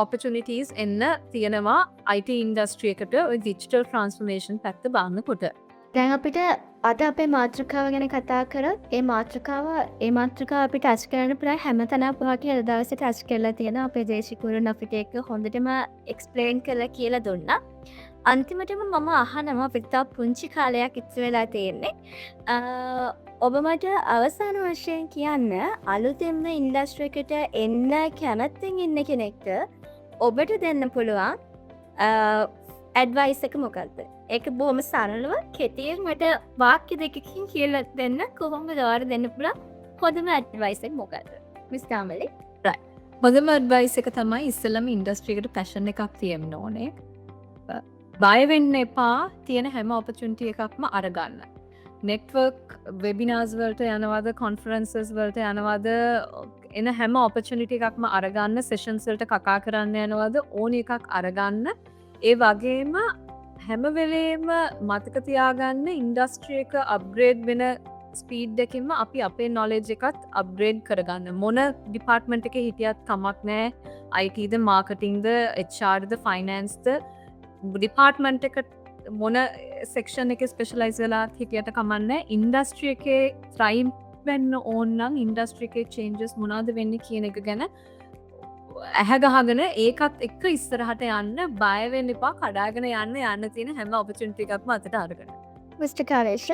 opportunities එන්න තියෙනවා IT ඉන්ඩස්ට්‍රි එකට ඔය ඩිජිටල් ට්‍රන්ස්ෆර්මේෂන් පැත්ත බලනකොට. දැන් අපිට අද අපේ මාතෘකාව ගැන කතා කරොත් ඒ මාතෘකාව අපිට ටච් කරන්න පුළුවන් හැමතැනම වගේ අද දවසේ ටච් කරලා තියෙනවා. අපේ දේශිකුරුන් අපිට ඒක හොඳටම එක්ස්ප්ලেইন කරලා කියලා දුන්නා. අන්තිමටම මම අහනවා අපිට තව පුංචි කාලයක් ඉතුරු වෙලා තියෙන්නේ. ඔබ මට අවසාන වශයෙන් කියන්න අලුතෙන්ම ඉන්ඩස්ට්‍රි එකට එන්න කැමැත්තෙන් ඉන්න කෙනෙක්ට ඔබට දෙන්න පුළුවන් ඇඩ්වයිස් එක මොකක්ද? ඒක බොහොම සරලව කෙටියෙන් මට වාක්‍ය දෙකකින් කියලා දෙන්න කොහොමද ඔයාලට දෙන්න පුළුවන් හොඳම ඇඩ්වයිස් එක මොකක්ද? මිස් කාමලි. හොඳම ඇඩ්වයිස් එක තමයි ඉස්සෙල්ලම ඉන්ඩස්ට්‍රි එකට පැෂන් එකක් තියෙන්න ඕනේ. බය වෙන්න එපා. තියෙන හැම ඔපචුනිටි එකක්ම අරගන්න. නෙට්වර්ක් වෙබිනාර්ස් වලට යනවාද, කොන්ෆරන්සස් වලට යනවාද, එන හැම ඔපචුනිටි එකක්ම අරගන්න. සෙෂන්ස් වලට කකා කරන්න යනවාද, ඕන එකක් අරගන්න. ඒ වගේම හැම වෙලේම මතක තියාගන්න ඉන්ඩස්ට්‍රි එක අප්ග්‍රේඩ් වෙන ස්පීඩ් එකකින්ම අපි අපේ නොලෙජ් එකත් අප්ග්‍රේඩ් කරගන්න. මොන ඩිපාර්ට්මන්ට් එකේ හිටියත් කමක් නැහැ. IT ද, මාකටිං ද, HR ද, ෆයිනෑන්ස් ද, ඩිපාර්ට්මන්ට් එක මොන සෙක්ෂන් එකේ ස්පෙෂලයිස් වෙලා හිටියට කමක් නැහැ. ඉන්ඩස්ට්‍රි එකේ thrive වෙන්න ඕන නම් ඉන්ඩස්ට්‍රි එකේ changes මොනවද වෙන්නේ කියන එක ගැන ඇහැගහගෙන ඒකත් එක්ක ඉස්සරහට යන්න බය වෙන්න එපා. කඩාගෙන යන්න තියෙන හැම ඔපචුනිටි එකක්ම අතට අරගෙන. මිස්ටර් කාලේෂ්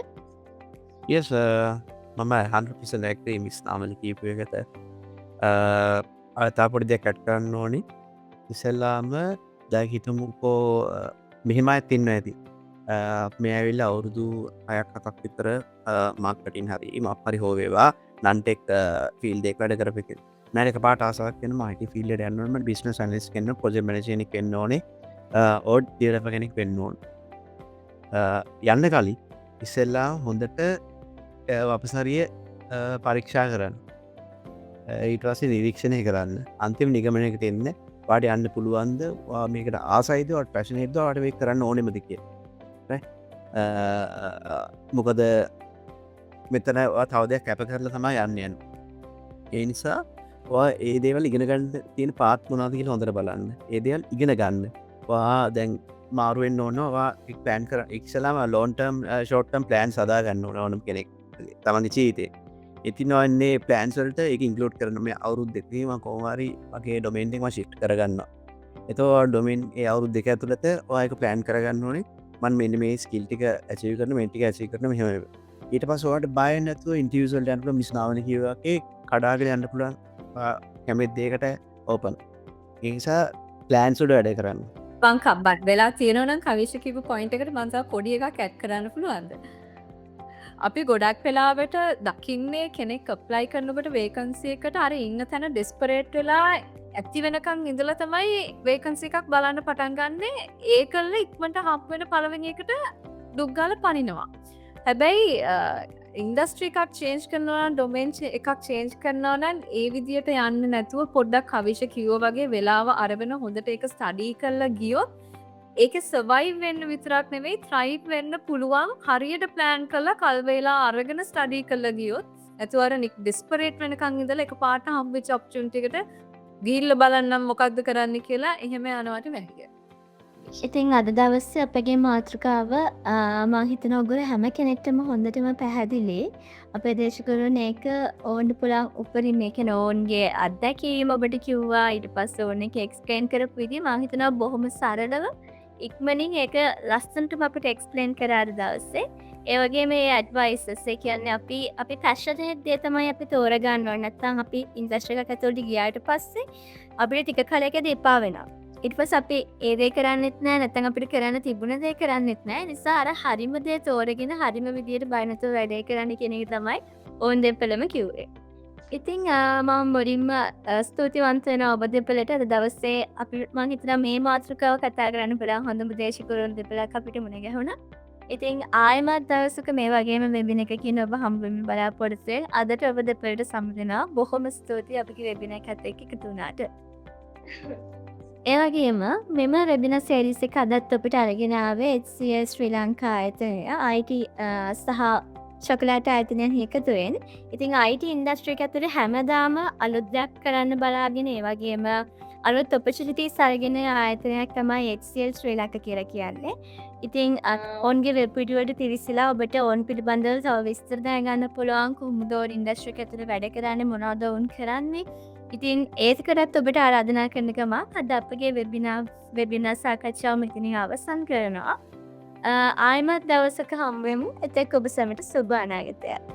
yes මම 100% agree මිස් නාමල් කීපු එකට. තා පොඩි දෙයක් ඇඩ් කරන්න ඕනි. ඉස්සෙල්ලාම දැන් හිතමුකෝ මෙහෙම අයත් ඉන්නවා ඇති. මේ ඇවිල්ලා අවුරුදු 6ක් 7ක් විතර මාකටිං හරි මොකක් හරි හෝ වේවා නන්ටෙක් ෆීල්ඩ් එකක වැඩ කරපෙකෙන. මම එකපාරට ආසාවක් වෙනවා IT ෆීල්ඩ් එකට යන්න ඕනේ. මම බිස්නස් ඇනලිස්ට් කෙනෙක්, ප්‍රොජෙක්ට් මැනේජර් කෙනෙක් වෙන්න ඕනේ. ඕර් ඩෙවලොපර් කෙනෙක් වෙන්න ඕනේ. යන්න කලින් ඉස්සෙල්ලා හොඳට අපසරිය පරීක්ෂා කරන්න. ඊට පස්සේ නිරීක්ෂණය කරන්න. අන්තිම නිගමනයකට එන්න වාට යන්න පුළුවන්ද, මේකට ආසයිද, වට පැෂනේට්ද, වාට මේක කරන්න ඕනෙමද කියලා. මොකද මෙතන තව දෙයක් කැප කරලා තමයි යන්න. ඒ නිසා ඒ දේවල් ඉගෙන ගන්න තියෙන පාත් මොනවද කියලා හොඳට බලන්න. ඒ දේවල් ඉගෙන ගන්න. දැන් මාරු වෙන්න ඕනවා. ප්ලෑන් කර ඉස්සෙල්ලාම long term short term plans හදා ගන්න ඕන කෙනෙක් තමන්ගේ ජීවිතේ. ඉතින් ඔන්නේ ප්ලෑන්ස් වලට ඒක ඉන්ක්ලූඩ් කරන්න. මේ අවුරුදු දෙකේම කොහොම හරි මගේ ඩොමේන් එක මම ෂිෆ්ට් කරගන්නවා. එතකොට ඩොමේන් ඒ අවුරුදු දෙක ඇතුළත ඔයා ඒක ප්ලෑන් කරගන්න ඕනේ. මම මෙන්න මේ ස්කිල් ටික ඇචීව් කරන, මේ ටික ඇචීව් කරන මෙහෙම. ඊට පස්සේ ඔයාලට බය නැතුව ඉන්ටර්වියුස් වලට යන්න පුළුවන්. මිස් නාවන කිව්වා ඒ කඩාගෙන යන්න පුළුවන්. කැමති දෙයකට ඕපන්. ඒ නිසා ප්ලෑන්ස් වල වැඩ කරන්න. මං කබ්බත් වෙලා තියෙනවා නම් කවිෂ කිව්ව පොයින්ට් එකට මං තව පොඩි එකක් ඇඩ් කරන්න පුළුවන්ද? අපි ගොඩක් වෙලාවට දකින්නේ කෙනෙක් ඇප්ලයි කරනකොට වේකන්සි එකට අර ඉන්න තැන ඩෙස්පරේට් වෙලා ඇති වෙනකන් ඉඳලා තමයි වේකන්සි එකක් බලන්න පටන් ගන්නෙ. ඒකල්ල ඉක්මනට හම්බ වෙන පළවෙනි එකට දුක් ගාලා පනිනවා. හැබැයි ඉන්ඩස්ට්‍රි එකක් චේන්ජ් කරනවා නම්, ඩොමේන් එකක් චේන්ජ් කරනවා නම් ඒ විදියට යන්න නැතුව පොඩ්ඩක් කවිෂ කිව්වා වගේ වෙලාව අරගෙන හොඳට ඒක ස්ටඩි කරලා ගියොත් ඒකේ සර්වයිව් වෙන්න විතරක් නෙවෙයි thrive වෙන්න පුළුවන්. හරියට ප්ලෑන් කරලා කල් වේලා අරගෙන ස්ටඩි කරලා ගියොත් නැතුව අර ඩිස්පරේට් වෙනකන් ඉඳලා එකපාරට හම්බෙච්ච ඔපචුනිටි එකට ගිහිල්ලා බලන්නම් මොකද්ද කරන්න කියලා එහෙම යනවට වැඩිය. ඉතින් අද දවසේ අපගේ මාතෘකාව මම හිතනවා ඔයගොල්ලෝ හැම කෙනෙක්ටම හොඳටම පැහැදිලි. අපේ දේශකරුන් ඒක ඕන්න පුළුවන් උපරිම මේ කියන්නේ ඕන්ගේ අත්දැකීම ඔබට කිව්වා. ඊට පස්සේ ඕන එක එක්ස්ප්ලেইন කරපු විදිහ මම හිතනවා බොහොම සරලව ඉක්මනින් ඒක ලස්සනටම අපිට එක්ස්ප්ලেইন කරා අද දවසේ. ඒ වගේම මේ ඇඩ්වයිසස් ඒ කියන්නේ අපි පැෂනේට් දේ තමයි අපි තෝරගන්න ඕනේ. නැත්නම් අපි ඉන්ඩස්ට්‍රි එකකට ඇතුළට ගියාට පස්සේ අපිට ටික කාලයකදී එපා වෙනවා. ඊට පස්සේ අපි ඒ දේ කරන්නෙත් නැහැ, නැත්නම් අපිට කරන්න තිබුණ දේ කරන්නෙත් නැහැ. නිසා අර හරිම දේ තෝරගෙන හරිම විදියට බය නැතුව වැඩේ කරන්න කියන එක තමයි ඕන් දෙපළම කිව්වේ. ඉතින් මම මුලින්ම ස්තුතිවන්ත වෙනවා ඔබ දෙපළට. අද දවසේ අපි මම හිතනවා මේ මාතෘකාව කතා කරන්න බලන් හොඳම දේශකරුන් දෙපළක් අපිට මුණ ගැහුණා. ඉතින් ආයමත් දවසක මේ වගේම වෙබින එකකින් ඔබ හම්බවෙන්න බලාපොරොත්තු වෙන. අදට ඔබ දෙපළට සම්බන්ධ බොහොම ස්තුතියි අපගේ වෙබින එකත් එක්ක එකතු වුණාට. ඒ වගේම මෙම වෙබින සීරීස් එක අදත් අපිට අරගෙන ආවේ HCL ශ්‍රී ලංකා ආයතනය IT සහ චොකලේට් ආයතනයන් එකතුවෙන්. ඉතින් IT ඉන්ඩස්ට්‍රි එක ඇතුලේ හැමදාම අලුත් දෙයක් කරන්න බලාගෙන ඒ වගේම අලුත් ඔපචුනිටිස් අරගෙන ආයතනයක් තමයි HCL ශ්‍රී ලංකා කියලා කියන්නේ. ඉතින් ඔවුන්ගේ වෙබ් පිටුවට තිරිසිලා ඔබට ඔවුන් පිළිබඳව තව විස්තර දැනගන්න පුළුවන් කොහොමද ඔවුන් ඉන්ඩස්ට්‍රි එක ඇතුලේ වැඩ කරන්නේ මොනවද ඔවුන් කරන්නේ. ඉතින් ඒකටත් ඔබට ආරාධනා කරන ගම අද අපගේ වෙබිනාර් සාකච්ඡාව මෙතනින් අවසන් කරනවා. ආයමත් දවසක හම්බෙමු. එතෙක් ඔබ සැමට සුබ අනාගතයක්.